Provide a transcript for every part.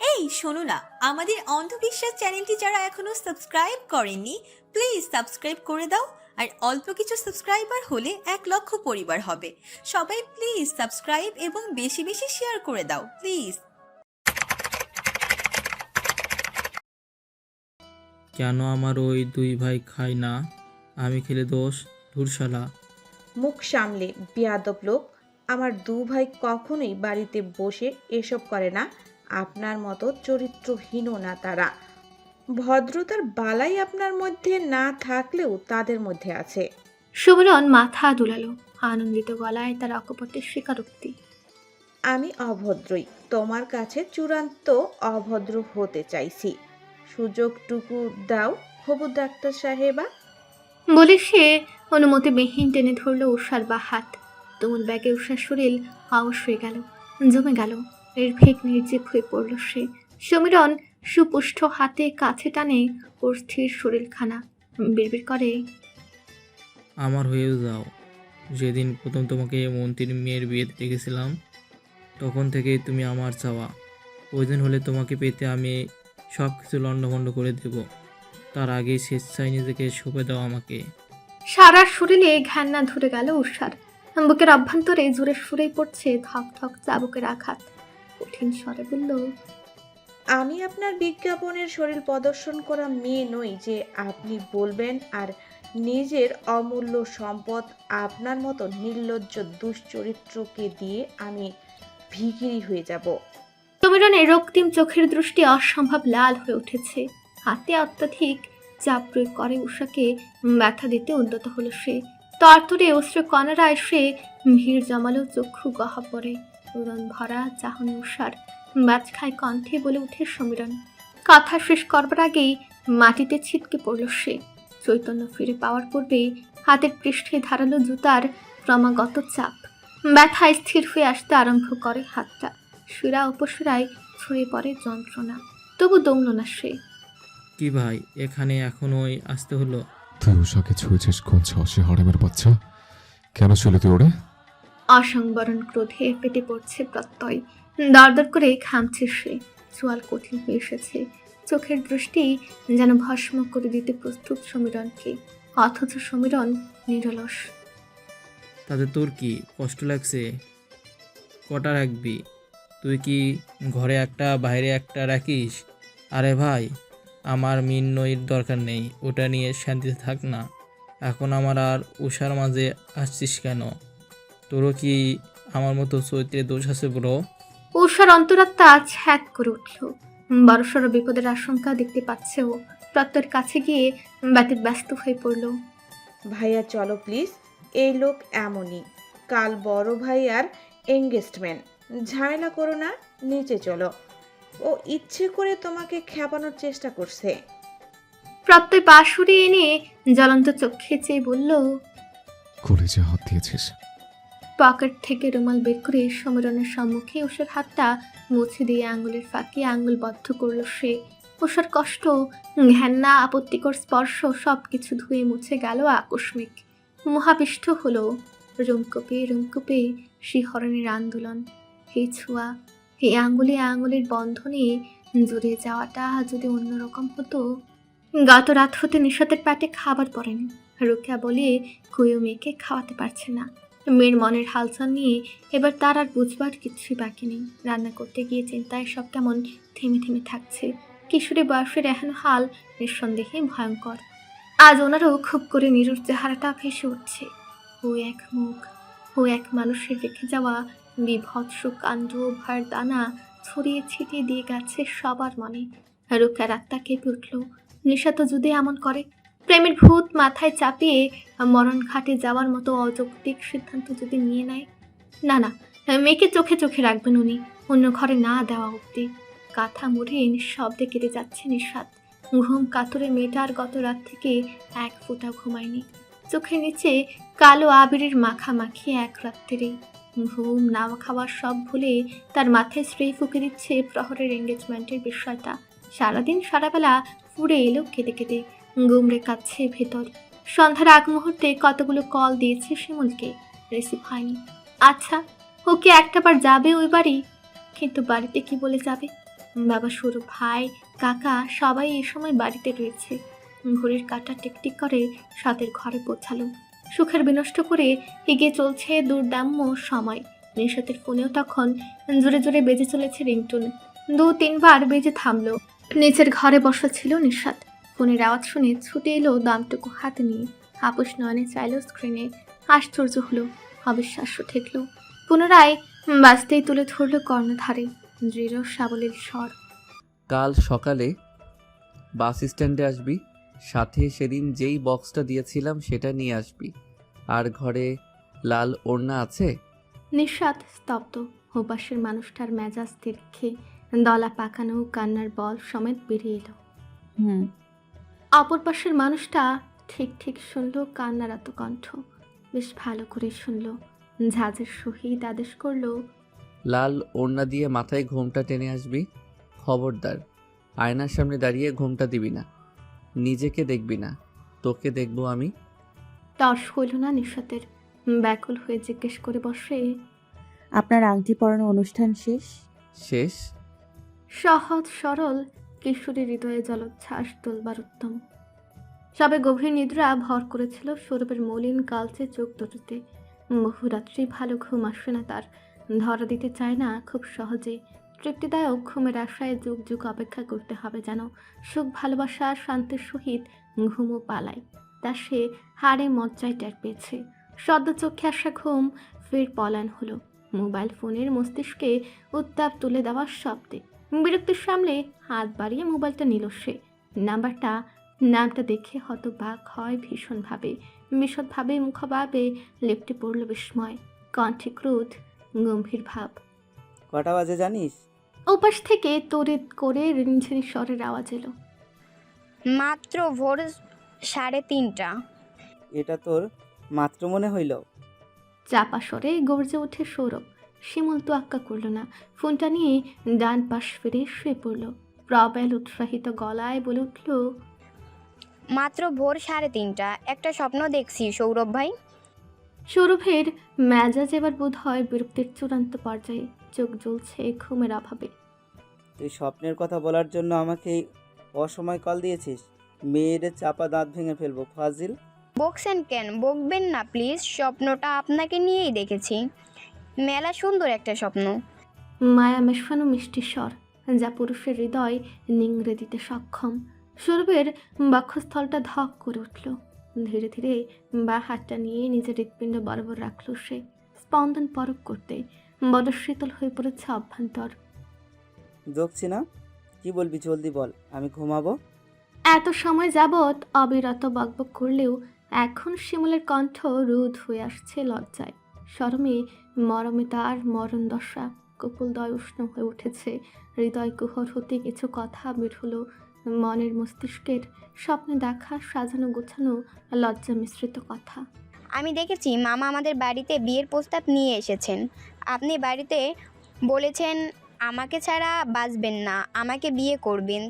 এই শোনো না, আমাদের অন্ধবিশ্বাস চ্যানেলটি যারা এখনো সাবস্ক্রাইব করেননি, প্লিজ সাবস্ক্রাইব করে দাও। আর অল্প কিছু সাবস্ক্রাইবার হলে 1 লক্ষ পরিবার হবে। সবাই প্লিজ সাবস্ক্রাইব এবং বেশি বেশি শেয়ার করে দাও প্লিজ। কেন আমার ওই দুই ভাই খায় না? আমি খেলে দোষ? ধুর শালা। মুখ সামলে বেয়াদব লোক। আমার দু ভাই কখনোই বাড়িতে বসে এসব করে না। আপনার মতো চরিত্রহীনও না তারা। ভদ্রতার বালাই আপনার মধ্যে না থাকলেও তাদের মধ্যে আছে। সুমিরন মাথা দুলালো, আনন্দিত গলায় তার অকপটের স্বীকারোক্তি। আমি অভদ্রই, তোমার কাছে চূড়ান্ত অভদ্র হতে চাইছি। সুযোগটুকু দাও হবু ডাক্তার সাহেবা। বলে সে অনুমতিবিহীন টেনে ধরল উষার বা হাত। তুমুল ব্যাগে উষার শরীর আওয়াজ হয়ে গেল, জমে গেল। নির্ভীক নির্জীব হয়ে পড়ল সে। সমীরন সুপুষ্ঠ হাতে কাছে টানে ওর স্থির শরীরখানা, বিড়বিড় করে, আমার হয়েও যাও। যেদিন প্রথম তোমাকে মন্ত্রীর মেয়ের বিয়েতে ডেকেছিলাম, তখন থেকেই তুমি আমার চাওয়া। ওই দিন হলে তোমাকে পেতে আমি সব কিছু লণ্ডভণ্ড করে দেব। তার আগেই স্বেচ্ছায় নিজেকে সঁপে দাও আমাকে। সারা শরীরে ঘ্যান্না ধরে গেল উষার। বুকের অভ্যন্তরে জোরে সুরেই পড়ছে ধক ধক চাবুকের আঘাত। কঠিন স্বরে বলল, আমি আপনার বিজ্ঞাপনের শরীর প্রদর্শন করা মেয়ে নই যে আপনি বলবেন আর নিজের অমূল্য সম্পদ আপনার মতো নির্লজ্জ দুশ্চরিত্রকে দিয়ে আমি ভিখিরি হয়ে যাব। সমীরনের রক্তিম চোখের দৃষ্টি অসম্ভব লাল হয়ে উঠেছে। হাতে অত্যধিক চাপ প্রয়োগ করে উষাকে ব্যথা দিতে উদ্যত হলো সে। তরতরে অস্ত্র কণারা এসে ভিড় জমালো চক্ষু গহ্বরে। উড়ন ভরা চাহনি উষার বাজ খায় কণ্ঠে বলে উঠে সমীরন। কথা শেষ করবার আগেই মাটিতে ছিটকে পড়ল সে। চৈতন্য ফিরে পাওয়ার পূর্বে হাতের পৃষ্ঠে ধারালো জুতার ক্রমাগত চাপ। ব্যথায় স্থির হয়ে আসতে আরম্ভ করে হাতটা। শিরা উপশিরায় ছড়িয়ে পড়ে যন্ত্রণা, তবু দমল না সে। কি ভাই, এখানে এখনই আসতে হলো? তুই উষাকে ছুঁয়েছিস কোন ছসে হরেমের বাচ্চা? কেন ছিল তুই ওরে? অসংবরণ ক্রোধে পেটে পড়ছে প্রত্যয়। দরদর করে খামছে সে। চোয়াল কঠিন হয়ে এসেছে। চোখের দৃষ্টি যেন ভস্ম করে দিতে প্রস্তুত সমীরনকে, অথচ সমীরন নিরলস। তাতে তোর কি কষ্ট লাগছে? কটা রাখবি? তুই কি ঘরে একটা বাইরে একটা রাখিস? আরে ভাই, আমার মিন্নইর দরকার নেই, ওটা নিয়ে শান্তিতে থাক না। এখন আমার আর উষার মাঝে আসছিস কেন? তোরও কি আমার মতো চরিত্রের দোষ আছে ব্রো? উষার অন্তরাত্মা ছ্যাঁক করে উঠল। বড়সড় বিপদের আশঙ্কা দেখতে পাচ্ছে ও। প্রত্যয়ের কাছে গিয়ে ব্যস্ত হয়ে পড়ল। ভাইয়া চলো প্লিজ, এই লোক এমনই। কাল বড় ভাইয়ার এঙ্গেজমেন্ট, ঝামেলা করো না, নিচে চলো। ও ইচ্ছে করে তোমাকে খেপানোর চেষ্টা করছে। প্রত্যয় পা সরিয়ে এনে জ্বলন্ত চোখে চেয়ে বলল, কলেজে হাত দিয়েছিস? পকেট থেকে রুমাল বের করে সমীরনের সম্মুখে উষার হাতটা মুছে দিয়ে আঙুলের ফাঁকে আঙুল বদ্ধ করল সে। উষার কষ্ট, ঘেন্না, আপত্তিকর স্পর্শ সবকিছু ধুয়ে মুছে গেল আকস্মিক। মহাবিষ্ট হলো। রুমকুপে রুমকুপে শিহরণের আন্দোলন। এই ছোঁয়া, এই আঙুলে আঙুলের বন্ধনে জুড়ে যাওয়াটা যদি অন্যরকম হতো। গত রাত হতে নিশাতের পেটে খাবার পড়েনি। রুকিয়া বলে কুয়ো মেয়েকে খাওয়াতে পারছে না। মেয়ের মনের হালচাল নিয়ে এবার তার আর বুঝবার কিছুই বাকি নেই। রান্না করতে গিয়ে চিন্তায় সব কেমন থেমে থেমে থাকছে। কিশোরী বয়সের এহেন হাল নিঃসন্দেহে ভয়ঙ্কর। আজ ওনারও খুব করে নিরুর চেহারাটা ভেসে উঠছে। ও এক মুখ, ও এক মানুষের রেখে যাওয়া বিভৎস কাণ্ড ভয়ের দানা ছড়িয়ে ছিটিয়ে দিয়ে গেছে সবার মনে। রুকিয়ার আত্মা কেঁপে উঠল। নিশা তো যদি এমন করে, প্রেমের ভূত মাথায় চাপিয়ে মরণ ঘাটে যাওয়ার মতো অযৌক্তিক সিদ্ধান্ত যদি নিয়ে নেয়। না না, মেয়েকে চোখে চোখে রাখবেন উনি, অন্য ঘরে না দেওয়া অব্দি। কাঁথা মুড়ে নিঃশব্দে কেটে যাচ্ছে নিঃস্বাদ। ঘুম কাতরে মেয়েটার গত রাত থেকে এক ফোঁটা ঘুমায়নি। চোখের নিচে কালো আবিরের মাখামাখি এক রাত্রেই। ঘুম না খাওয়ার সব ভুলে তার মাথায় স্ত্রী ফুঁকে দিচ্ছে প্রহরের এঙ্গেজমেন্টের বিষয়টা। সারাদিন সারাবেলা ফুড়ে এলো কেঁদে কেঁদে, গুমড়ে কাচ্ছে ভেতর। সন্ধ্যার আগ মুহূর্তে কতগুলো কল দিয়েছে শিমুলকে, রিসিভ হয়নি। আচ্ছা, ওকে একটাবার যাবে ওই বাড়ি, কিন্তু বাড়িতে কি বলে যাবে? বাবা, সৌরভ ভাই, কাকা সবাই এই সময় বাড়িতে রয়েছে। ঘড়ির কাঁটা টিকটিক করে সাতের ঘরে পৌঁছালো। সুখের বিনষ্ট করে এগিয়ে চলছে দুর্দাম্য সময়। নিশাতের ফোনেও তখন জোরে জোরে বেজে চলেছে রিংটুন। 2-3 বার বেজে থামলো। নিচের ঘরে বসা ছিল নিশাত। ফোনের আওয়াজ শুনে ছুটে এলো দামটুকু হাতে নিয়ে। আপোষ নয়নে চাইল স্ক্রিনে। আশ্চর্য হলো, অবিশ্বাস্য ঠেকলো। পুনরায় বাঁচতেই তুলে ধরল কর্ণধারে দৃঢ় সাবলীল স্বর। কাল সকালে বাস স্ট্যান্ডে আসবি, সাথে সেদিন যেই বক্সটা দিয়েছিলাম সেটা নিয়ে আসবি। আর ঘরে লাল ওড়না আছে? নিঃস্বাদ স্তব্ধ। ওপাশের মানুষটার মেজাজ দেখে দলা পাকানো কান্নার বল সমেত বেরিয়ে এলো। হুম। অপর পাশের মানুষটা ঠিক ঠিক শুনল কান্নারত কণ্ঠ। বেশ ভালো করে শুনল। ঝাঁঝের সহিত আদেশ করল, লাল ওড়না দিয়ে মাথায় ঘোমটা টেনে আসবি। খবরদার, আয়নার সামনে দাঁড়িয়ে ঘোমটা দিবি না। নিজেকে দেখবি না, তোকে দেখবো আমি। তর্স হইল না নিঃস্বাতের। ব্যাকুল হয়ে জিজ্ঞেস করে বসে, আপনার আংটি পরানো অনুষ্ঠান শেষ? শেষ? সহজ সরল কিশোরী হৃদয়ে জলোচ্ছ্বাস তোলবার উত্তম। সবে গভীর নিদ্রা ভর করেছিল সৌরভের মলিন কালচে চোখ দুটোতে। বহুরাত্রি ভালো ঘুম আসে না তার। ধরা দিতে চায় না খুব সহজে। তৃপ্তিদায়ক ঘুমের আশায় যুগ যুগ অপেক্ষা করতে হবে যেন সুখ ভালোবাসা শান্তির সহিত ঘুমও পালায়। তা সে হাড়ে মজ্জায় টের পেয়েছে। সদ্য চোখে আসা ঘুম ফের পলায়ন হলো মোবাইল ফোনের মস্তিষ্কে উত্তাপ তুলে দেওয়ার শব্দে। বিরক্তির সামলে হাত বাড়িয়ে মোবাইলটা নিল সে। নামটা দেখে হতবাক হয় ভীষণভাবে। বিশদভাবে মুখভাবে লেপ্টে পড়ল বিস্ময়। কণ্ঠে ক্রোধ, গম্ভীর ভাব। কটা বাজে জানিস? ওপাশ থেকে তড়িৎ করে রিনঝিনি স্বরের আওয়াজ এলো। মাত্র ভোর 3:30। এটা তোর মাত্র মনে হইল? চাপা স্বরে গর্জে ওঠে সৌরভ। শিমুল তো আক্কা করল না। ফোনটা নিয়ে ডান পাশ ফিরে শুয়ে পড়ল। প্রবল উৎসাহিত গলায় বলে উঠল, মাত্র ভোর 3:30। একটা স্বপ্ন দেখছি সৌরভ ভাই। সৌরভের মেজাজ এবার বোধ হয় বিরক্তির চূড়ান্ত পর্যায়ে। চোখ জ্বলছে ঘুমের অভাবে। তুই স্বপ্নের কথা বলার জন্য আমাকে এই অসময় কল দিয়েছিস? মেয়ের চাপা দাঁত ভেঙে ফেলবো ফাজিল। বকছেন কেন? বকবেন না প্লিজ। স্বপ্নটা আপনাকে নিয়েই দেখেছি। মেলা সুন্দর একটা স্বপ্ন। মায়া মেশানো মিষ্টি স্বর যা পুরুষের হৃদয় নিংড়ে দিতে সক্ষম। সৌরভের বক্ষস্থলটা ধক করে উঠল। ধীরে ধীরে বা হাতটা নিয়ে নিজের হৃৎপিণ্ড বরাবর রাখল সে, স্পন্দন পরখ করতে। বড় শীতল হয়ে পড়েছে অভ্যন্তর। দেখছি না, কি বলবি জলদি বল, আমি ঘুমাবো। এত সময় যাবৎ অবিরত বকবক করলেও এখন শিমুলের কণ্ঠ রুদ্ধ হয়ে আসছে লজ্জায়, শরমে, মরমে। তার মরণ দশা। কপুলদয় উষ্ণ হয়ে উঠেছে। হৃদয় কুহর হতে কিছু কথা বের হলো। মনের মস্তিষ্কের স্বপ্নে দেখা সাজানো গোছানো লজ্জা মিশ্রিত কথা। আমি দেখেছি মামা আমাদের বাড়িতে বিয়ের প্রস্তাব নিয়ে এসেছেন। আপনি বাড়িতে বলেছেন আমাকে ছাড়া বাঁচবেন না, আমাকে বিয়ে করবেন।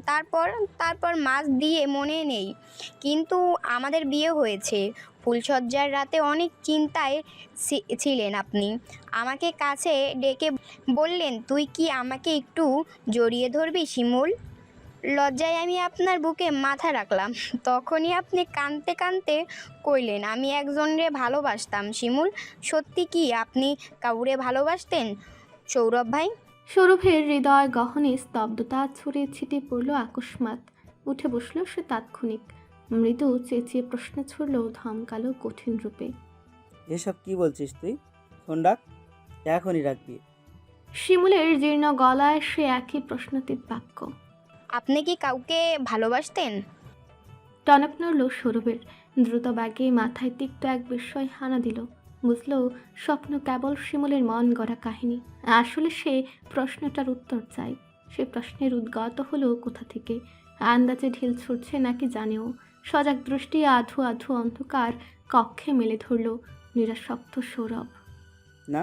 তারপর মাস দিয়ে মনে নেই, কিন্তু আমাদের বিয়ে হয়েছে। ফুলসজ্জার রাতে অনেক চিন্তায় ছিলেন আপনি। আমাকে কাছে ডেকে বললেন, তুই কি আমাকে একটু জড়িয়ে ধরবি শিমুল? লজ্জায় আমি আপনার বুকে মাথা রাখলাম। তখনই আপনি কাঁদতে কাঁদতে কইলেন, আমি একজনরে ভালোবাসতাম শিমুল। সত্যি কি আপনি কাউরে ভালোবাসতেন সৌরভ ভাই? সৌরভের হৃদয় গহনে স্তব্ধতা ছড়িয়ে ছিটিয়ে পড়ল আকস্মাৎ। উঠে বসল সে তাৎক্ষণিক। মৃদু চেঁচিয়ে প্রশ্ন ছুড়ল ধমকালো কঠিন রূপে, এসব কি বলছিস তুই? ফোন ডাক, এখনই রাখবি। শিমুলের জীর্ণ গলায় সে একই প্রশ্নতীত বাক্য। আপনি কি কাউকে ভালোবাসতেন? টনক নড়ল সৌরভের। দ্রুত ব্যাগে মাথায় তিক্ত এক বিস্ময় হানা দিল। বুঝল স্বপ্ন কেবল শিমুলের মন গড়া কাহিনী। আসলে সে প্রশ্নটার উত্তর চাই। সে প্রশ্নের উদ্গত হলো কোথা থেকে, আন্দাজে ঢিল ছুটছে নাকি জানেও। সজাগ দৃষ্টি আধু আধু অন্ধকার কক্ষে মেলে ধরল নিরাসক্ত সৌরভ। না।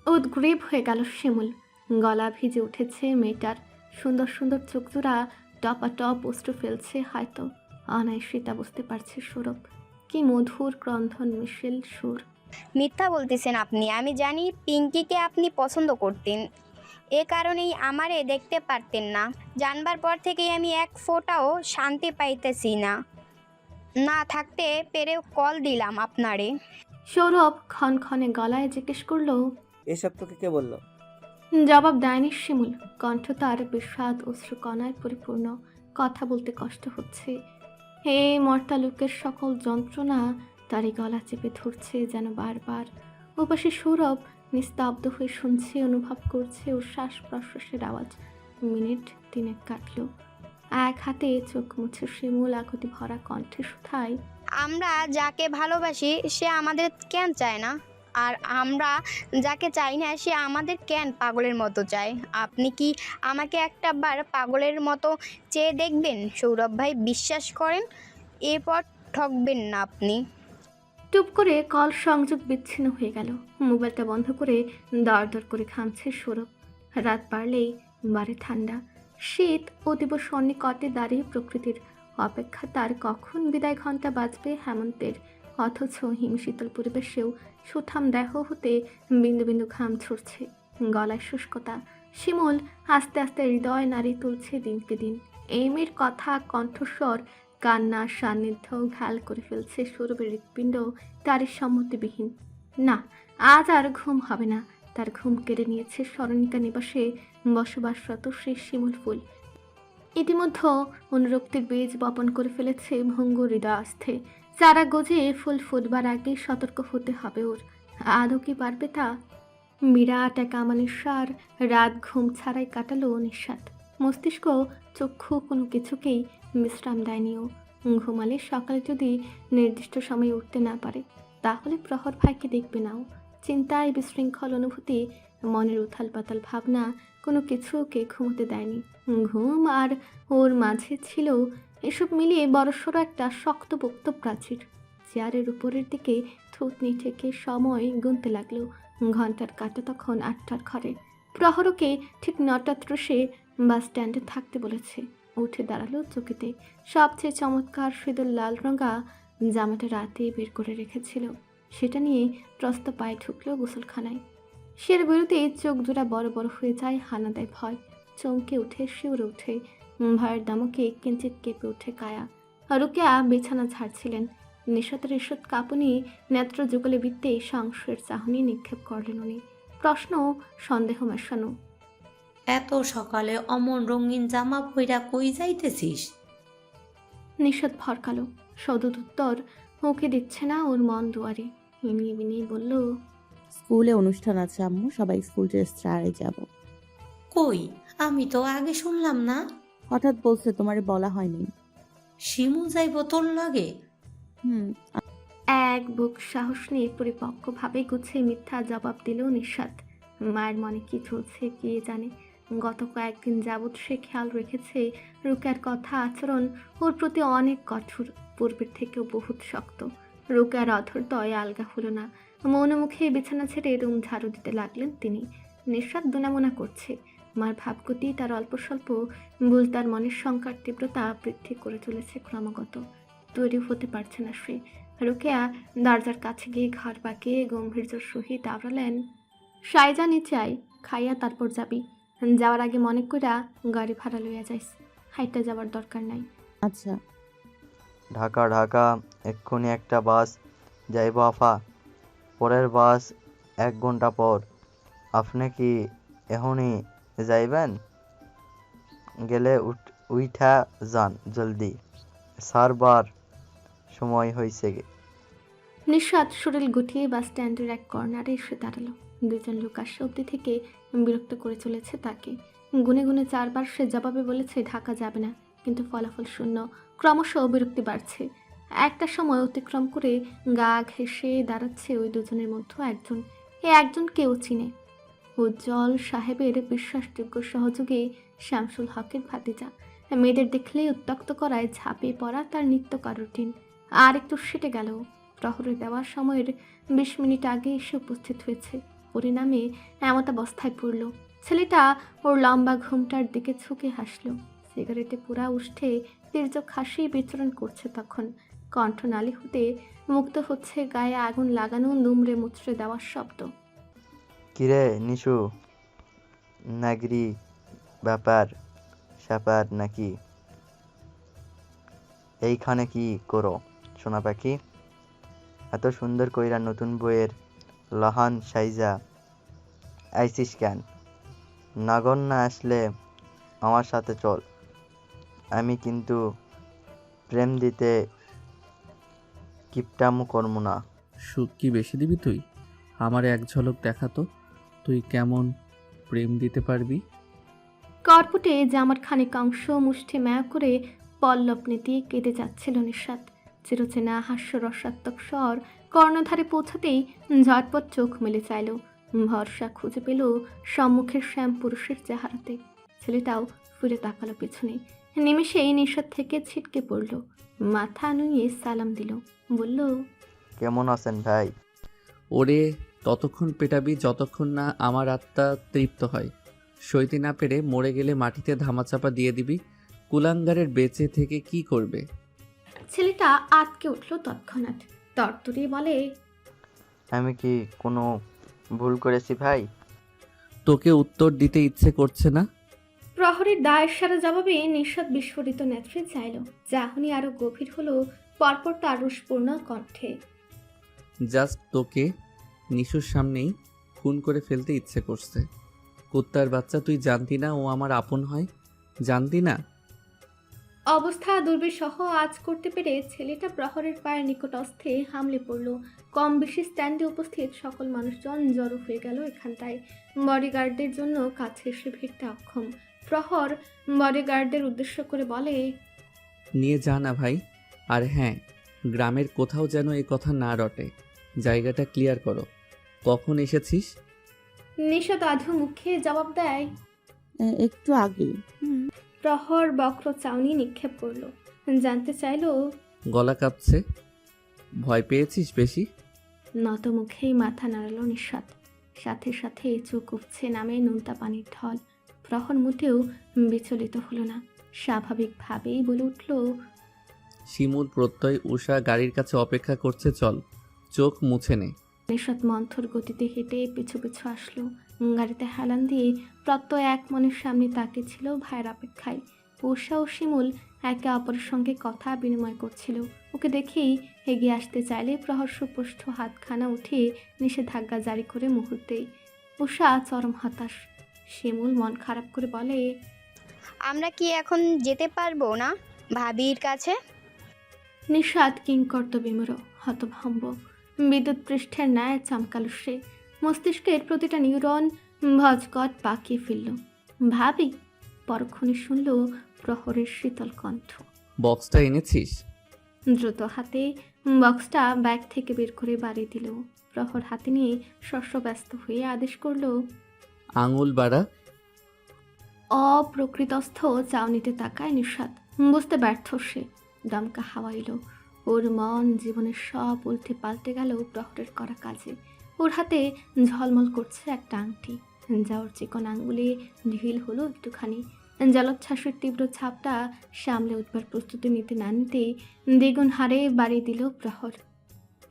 উদ্গ্রীব হয়ে গেল শিমুল। গলা ভিজে উঠেছে মেয়েটার। সুন্দর সুন্দর চোখজোড়া টপাটপ অশ্রু ফেলছে হয়তো। অনায়াসে তা বুঝতে পারছে সৌরভ। কি মধুর ক্রন্ধন মিশেল সুর। মিথ্যা বলতেছেন আপনি। আমি জানি পিঙ্কিকে আপনি পছন্দ করতেন। এ কারণেই আমারে দেখতে পারতেন না। জানবার পর থেকেই আমি এক ফোঁটাও শান্তি পাইতেছি না। না থাকতে পেরেও কল দিলাম আপনারে। সৌরভ ক্ষণক্ষণে গলায় জিজ্ঞেস করলো। এসব তোকে কে বললো? জবাব দেয়নি শিমুল। কণ্ঠ তার বিষাদ অশ্রুকণায় পরিপূর্ণ। কথা বলতে কষ্ট হচ্ছে। এই মর্তা লোকের সকল যন্ত্রণা তারই গলা চেপে ধরছে যেন বারবার। ওপাশে সৌরভ নিস্তব্ধ হয়ে শুনছে, অনুভব করছে ওর শ্বাস প্রশ্বাসের আওয়াজ। মিনিট 3 কাটল। এক হাতে চোখ মুছে শিমুল আকুতি ভরা কণ্ঠে শুধায়। আমরা যাকে ভালোবাসি সে আমাদের কেন চায় না? আর আমরা যাকে চাই না সে আমাদের কেন পাগলের মতো চায়? আপনি কি আমাকে একটা বার পাগলের মতো চেয়ে দেখবেন সৌরভ ভাই? বিশ্বাস করেন, এরপর ঠকবেন না আপনি। টুপ করে কল সংযোগ বিচ্ছিন্ন হয়ে গেল। মোবাইলটা বন্ধ করে দর দর করে ঘামছে সৌরভ। রাত বাড়লেই বাড়ে ঠান্ডা। শীত অতীব সন্নিকটে দাঁড়িয়ে প্রকৃতির অপেক্ষা তার কখন বিদায় ঘণ্টা বাজবে হেমন্তের। অথচ হিমশীতল পরিবেশেও সুঠাম দেহ হতে বিন্দু বিন্দু ঘাম ঝরছে, গলায় শুষ্কতা। শিমুল আস্তে আস্তে হৃদয় নাড়ি তুলছে দিনকে দিন। এই মেয়ের কথা, কণ্ঠস্বর, কান্না, সান্নিধ্য ঘাল করে ফেলছে সৌরভের হৃৎপিণ্ড তারই সম্মতিবিহীন। না, আজ আর ঘুম হবে না। তার ঘুম কেড়ে নিয়েছে স্মরণিকা নিবাসে বসবাসরত সেই শিমুল ফুল। ইতিমধ্যে অনুরক্তির বীজ বপন করে ফেলেছে ভঙ্গুর হৃদয়াস্থে। চারা গজে ফুল ফুটবার আগে সতর্ক হতে হবে ওর। আদৌ কি পারবে তা? বিরাট এক আমানিসার রাত ঘুম ছাড়াই কাটালো নিঃস্বাদ। মস্তিষ্ক, চক্ষু কোনো কিছুকেই বিশ্রাম দেয়নি ও। ঘুমালে সকালে যদি নির্দিষ্ট সময়ে উঠতে না পারে তাহলে প্রহর ভাইকে দেখবে নাও। চিন্তায় বিশৃঙ্খল অনুভূতি, মনের উথাল পাতাল ভাবনা কোনো কিছু ওকে ঘুমোতে দেয়নি। ঘুম আর ওর মাঝে ছিল এসব মিলিয়ে বড়সড় একটা শক্তপোক্ত প্রাচীর। চেয়ারের উপরের দিকে থুতনি থেকে সময় গুনতে লাগলো। ঘন্টার কাঁটা তখন 8টার ঘরে। প্রহরকে ঠিক 9:30 বাস স্ট্যান্ডে থাকতে বলেছে। উঠে দাঁড়ালো চকিতে। সবচেয়ে চমৎকার সিঁদুর লাল রঙা জামাটা রাতে বের করে রেখেছিল, সেটা নিয়ে ত্রস্ত পায়ে ঢুকলো গোসলখানায়। সের বিরুদ্ধে চোখ দুটা বড় বড় হয়ে যায়, হানা দেয় ভয়। চমকে উঠে শিউরে ওঠে, ভয়ের দামকে কিঞ্চিত কেঁপে ওঠে কায়া। রুকিয়া বিছানা ঝাড়ছিলেন। নিশাতের ঈষৎ কাঁপুনি নেত্র যুগলে বৃত্তে সংশয়ের চাহনি নিক্ষেপ করলেন উনি। প্রশ্ন, সন্দেহ মেশানো। এত সকালে অমন রঙিন জামা পইরা কই যাইতেছিস? নিশাত ভরকালো। সদুত উত্তর ওকে দিচ্ছে না ওর মন দুয়ারে। বিনিয়ে বিনিয়ে বলল, স্কুলে অনুষ্ঠান আছে আম্মু, সবাই স্কুল ড্রেস ছাড়াই যাব। কই, আমি তো আগে শুনলাম না। হঠাৎ বলছে, তোমারে বলা হয়নি। শিমু যাইব তোর লাগে? হুম। এক বুক সাহস নিয়ে পরিপক্কভাবে গুছিয়ে মিথ্যা জবাব দিল নিঃস্বাদ। মায়ের মনে কি চলছে কে জানে। গত কয়েকদিন যাবৎ সে খেয়াল রেখেছে রুকার কথা, আচরণ ওর প্রতি অনেক কঠোর, পূর্বের থেকেও বহুত শক্ত। রুকার অধরদয় আলগা হলো না। মৌনমুখে বিছানা ছেড়ে রুম ঝাড়ু দিতে লাগলেন তিনি। নিঃস্বাদ দুনামোনা করছে। মার ভাবগতি, তার অল্প স্বল্প ভুল তার মনের শঙ্কার তীব্রতা বৃদ্ধি করে চলেছে ক্রমাগত। তৈরি হতে পারছে না সে। রুকেয়া দরজার কাছে গিয়ে ঘর বাঁকিয়ে গম্ভীর্যর সহিত আওড়ালেন, সাইজা নিচে আই, খাইয়া তারপর যাবি। যাওয়ার আগে মনে কইরা গাড়ি ভাড়া লইয়া যাইস, হাইটা যাওয়ার দরকার নাই। আচ্ছা। ঢাকা ঢাকা এক্ষুনি একটা বাস যাইব আফা, পরের বাস 1 ঘন্টা পর। আপনি কি এখনই যাইবেন? গেলে উইঠা যান জলদি, সারবার সময় হয়েছে গে। নিঃস্বাদ শরীর গুটিয়ে বাস স্ট্যান্ডের এক কর্নারে এসে দাঁড়ালো। দুজন লোক আসে অব্দি থেকে বিরক্ত করে চলেছে তাকে। গুনে গুনে 4 বার সে জবাবে বলেছে ঢাকা যাবে না, কিন্তু ফলাফল শূন্য। ক্রমশ বিরক্তি বাড়ছে। একটা সময় অতিক্রম করে গা ঘেঁষে দাঁড়াচ্ছে ওই দুজনের মধ্যে একজন। এ একজন কেউ চিনে, উজ্জ্বল সাহেবের বিশ্বাসযোগ্য সহযোগী শামসুল হকের ভাতিজা। মেয়েদের দেখলেই উত্তক্ত করায় ঝাঁপিয়ে পড়া তার নিত্যকার রুটিন। আর একটু সেটে গেল। প্রহরে দেওয়ার সময়ের 20 মিনিট আগে এসে উপস্থিত হয়েছে। পরিণামে এমত অবস্থায় পড়ল। ছেলেটা ওর লম্বা ঘুমটার দিকে ঝুঁকে হাসলো। সিগারেটে পুরা উষ্ঠে তির্যক হাসি বিচরণ করছে তখন। কণ্ঠনালী হতে মুক্ত হচ্ছে গায়ে আগুন লাগানো, দুমড়ে মুচড়ে দেওয়ার শব্দ। কিরে নিশু, নাগরি ব্যাপার স্যাপার নাকি? এইখানে কি করো সোনা পাখি? এত সুন্দর কইরা নতুন বইয়ের লহান সাইজা আইসিস কেন? নাগর না আসলে আমার সাথে চল, আমি কিন্তু প্রেম দিতে কিপটামু করমু না। সুখ কি বেশি দিবি তুই? আমার এক ঝলক দেখাতো তুই কেমন প্রেম দিতে পারবি। করপুটে জামার খানিক অংশ মুষ্টি ম্যাও করে পল্লব নীতি কেটে যাচ্ছিল নিঃস্বাদ। চিরচেনা হাস্যরসাত্মক স্বর কর্ণধারে পৌঁছাতেই ঝটপট চোখ মেলে চাইল। ভরসা খুঁজে পেল সম্মুখের শ্যাম পুরুষের চেহারাতে। ছেলেটাও ফিরে তাকালো পেছনে। নিমেষেই নিঃস্বাদ থেকে ছিটকে পড়ল, মাথা নুয়ে সালাম দিল, বলল, কেমন আছেন ভাই? ওরে ততক্ষণ পেটাবি যতক্ষণ না আমার আত্মা তৃপ্ত হয়। সইতে না পেরে মরে গেলে মাটিতে ধামাচাপা দিয়ে দিবি। কুলাঙ্গারের বেঁচে থেকে কি করবে? ছেলেটা আটকে উঠল তৎক্ষণাৎ। তরতরি বলে, আমি কি কোনো ভুল করেছি ভাই? তোকে উত্তর দিতে ইচ্ছে করছে না। প্রহরীর দায়ের সারা জবাবে নিঃস্বাদ বিস্ফোরিত নেত্রে চাইল। চাহনি আরো গভীর হলো পরপর তার রুষপূর্ণ কণ্ঠে। জাস্ট তোকে নিশুর সামনেই খুন করে ফেলতে ইচ্ছে করছে। কুত্তার বাচ্চা, তুই জানতি না ও আমার আপন হয়? জানতি না? অবস্থা দুর্বিষহ আজ করতে পেরে ছেলেটা প্রহরের পায়ের নিকটস্থে হামলে পড়ল। কম বেশি স্ট্যান্ডে উপস্থিত সকল মানুষজন জড়ো হয়ে গেল এখানটায়। বডিগার্ডদের জন্য কাছে এসে ভিড়তে অক্ষম। প্রহর বডিগার্ডদের উদ্দেশ্য করে বলে, নিয়ে যা না ভাই। আর হ্যাঁ, গ্রামের কোথাও যেন এ কথা না রটে। জায়গাটা ক্লিয়ার করো। কখন এসেছিস? নিঃস্বাদ আধু মুখে জবাব দেয়, একটু আগে। প্রহর বক্র চাউনি নিক্ষেপ করল। জানতে চাইল, গলা কাঁপছে, ভয় পেয়েছিস বেশি? নত মুখেই মাথা নাড়ালো নিঃস্বাদ। সাথে সাথে চোখ উপছে নামে নোনতা পানির ঢল। প্রহর মোটেও বিচলিত হলো না, স্বাভাবিকভাবেই বলে উঠল, শিমুল প্রত্যয় উষা গাড়ির কাছে অপেক্ষা করছে, চল। চোখ মুছে নে। নিঃস্বাদ মন্থর গতিতে হেঁটে পিছু পিছু আসলো। গাড়িতে হেলান দিয়ে প্রত্যয় এক মনের সামনে তাকিয়েছিল ভাইয়ের অপেক্ষায়। উষা ও শিমুল একে অপরের সঙ্গে কথা বিনিময় করছিল। ওকে দেখেই এগিয়ে আসতে চাইলে প্রহর সুস্পষ্ট হাতখানা উঠিয়ে নিষেধাজ্ঞা জারি করে মুহূর্তেই। উষা চরম হতাশ। শিমুল মন খারাপ করে বলে, আমরা কি এখন যেতে পারবো না ভাবির কাছে? নিঃস্বাদ কিংকর্তব্যমূঢ় হতভম্ব। বিদ্যুৎ পৃষ্ঠের ন্যায় চমকালো সে। মস্তিষ্কের প্রতিটা নিউরন ভজকট পাকিয়ে ফেলল। ভাবি? পরক্ষণে শুনল প্রহরের শীতল কণ্ঠ। বক্সটা এনেছিস? দ্রুত হাতে বক্সটা ব্যাগ থেকে বের করে বাড়িয়ে দিল। প্রহর হাতে নিয়ে শস্যব্যস্ত হয়ে আদেশ করল, আঙুল বাড়া। অপ্রকৃতস্থ চাউনিতে তাকায় নিঃস্বাদ। বুঝতে ব্যর্থ সে। দমকা হাওয়া এলো। ওর মন জীবনের সব উল্টে পাল্টে গেল প্রহরের করা কাজে। ওর হাতে ঝলমল করছে একটা আংটি, যা ওর চিকন আঙ্গুলে ঢিল হলো একটুখানি। জলোচ্ছ্বাসের তীব্র ছাপটা সামলে উঠবার প্রস্তুতি নিতে না নিতেই দ্বিগুণ হারে বাড়িয়ে দিল প্রহর।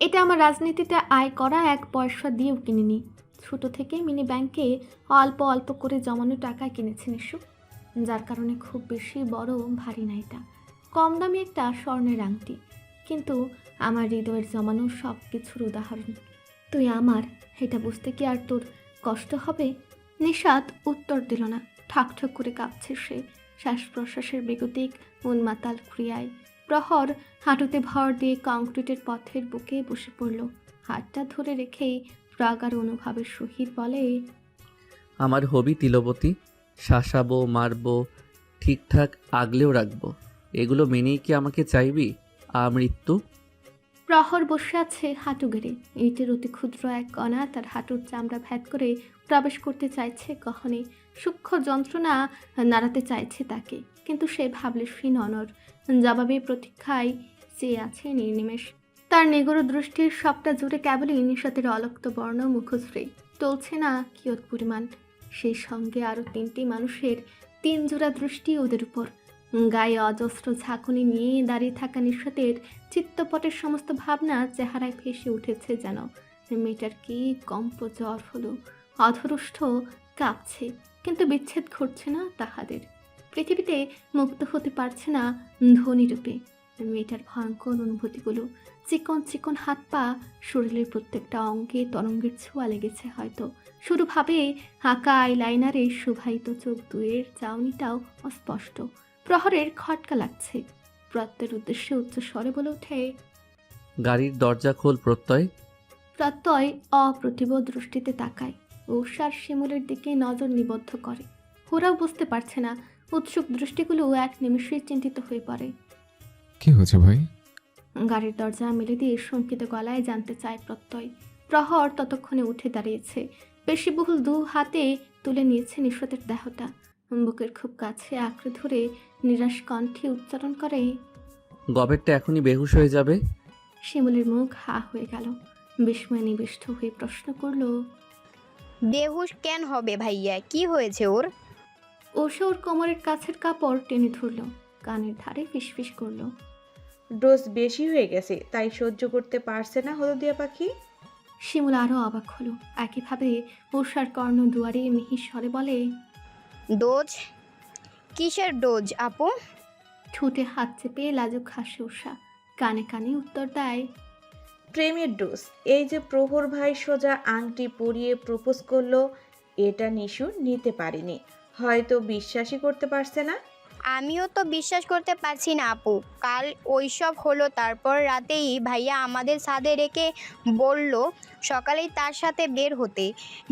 এটা আমার রাজনীতিতে আয় করা 1 পয়সা দিয়েও কিনিনি। ছোট থেকে মিনি ব্যাংকে অল্প অল্প করে জমানো টাকায় কিনেছি নিশু, যার কারণে খুব বেশি বড় ভারী না এটা। কম দামি একটা স্বর্ণের আংটি, কিন্তু আমার হৃদয়ের জমানো সব কিছুর উদাহরণ। তুই আমার, এটা বুঝতে কি আর তোর কষ্ট হবে? নিষাদ উত্তর দিল না। ঠাকঠাক করে কাঁপছে সে, শ্বাস প্রশ্বাসের বেগতিক উন্মাতাল ক্রিয়ায়। প্রহর হাঁটুতে ভর দিয়ে কংক্রিটের পথের বুকে বসে পড়ল। হাতটা ধরে রেখেই প্রাগার অনুভবের সহিত বলে, আমার হবি তিলবতী, শাসাবো, মারবো, ঠিকঠাক আগলেও রাখবো। এগুলো মেনেই কি আমাকে চাইবি? আমৃত্যু। প্রহর বসে আছে হাঁটু গেড়ে। ইটের অতি ক্ষুদ্র এক কণা তার হাঁটুর চামড়া ভেদ করে প্রবেশ করতে চাইছে গহনে। সূক্ষ্ম যন্ত্রণা নাড়াতে চাইছে তাকে, কিন্তু সে ভাবলেশহীন অনর। জবাবে প্রতীক্ষায় চেয়ে আছে নির্নিমেষ। তার নিগড় দৃষ্টির সবটা জুড়ে কেবলই নিঃস্বাদের অলক্ত বর্ণ মুখশ্রী টলছে না কিয়ৎ পরিমাণ। সেই সঙ্গে আরও 3টি মানুষের 3 জোড়া দৃষ্টি ওদের উপর। গায়ে অজস্র ঝাঁকুনি নিয়ে দাঁড়িয়ে থাকা নিঃস্বাদের চিত্তপটের সমস্ত ভাবনা চেহারায় ভেসে উঠেছে যেন। মেয়েটার কি কম্প জ্বর হলো। অধরুষ্ঠ কাঁপছে, কিন্তু বিচ্ছেদ ঘটছে না তাহাদের। পৃথিবীতে মুক্ত হতে পারছে না ধনী রূপে। মেয়েটার ভয়ঙ্কর অনুভূতিগুলো, চিকন চিকন হাত পা, শরীরের প্রত্যেকটা অঙ্গে তরঙ্গের ছোঁয়া লেগেছে হয়তো। শুধু ভাবে হাঁকা আইলাইনারে শুভায়িত চোখ দুয়ের চাউনিটাও অস্পষ্ট। প্রহরের খটকা লাগছে। প্রত্যয়ের উদ্দেশ্যে উচ্চ স্বরে বলে ওঠে। গাড়ির দরজা খোল প্রত্যয়। প্রত্যয় অপ্রতিভ দৃষ্টিতে তাকায়। উষার শিমুলের দিকে নজর নিবদ্ধ করে। ওরাও বুঝতে পারছে না, উৎসুক দৃষ্টিগুলো এক নিমিষেই চিন্তিত হয়ে পড়ে। কি হয়েছে ভাই? গাড়ির দরজা মেলে দিয়ে শঙ্কিত গলায় জানতে চায় প্রত্যয়। প্রহর ততক্ষণে উঠে দাঁড়িয়েছে। পেশিবহুল দু হাতে তুলে নিয়েছে নিশাতের দেহটা। বুকের খুব কাছে আঁকড়ে ধরে নিরাশ কণ্ঠে উচ্চারণ করে, গবেরটা এখনই বেহুশ হয়ে যাবে। শিমুলের মুখ হা হয়ে গেল। বিস্ময় নিবিষ্ট হয়ে প্রশ্ন করল, বেহুশ কেন হবে ভাইয়া, কি হয়েছে ওর? ওষা ওর কোমরের কাছের কাপড় টেনে ধরল, কানের ধারে ফিসফিস করল। ডোজ বেশি হয়ে গেছে, তাই সহ্য করতে পারছে না হলদিয়া পাখি। শিমুল আরও অবাক হলো। একইভাবে ওষার কর্ণ দুয়ারে মিহি স্বরে বলে, ডোজ? কিসের ডোজ আপু? ঠোঁটে হাত চেপে লাজুক হাসে ওষা। কানে কানে উত্তর দেয়, প্রেমের ডোজ। এই যে প্রহর ভাই সোজা আংটি পরিয়ে প্রপোজ করলো, এটা নিশু নিতে পারেনি, হয়তো বিশ্বাসই করতে পারছে না। আমিও তো বিশ্বাস করতে পারছি না আপু। কাল ওইসব হলো, তারপর রাতেই ভাইয়া আমাদের ছাদে রেখে বলল সকালেই তার সাথে বের হতে,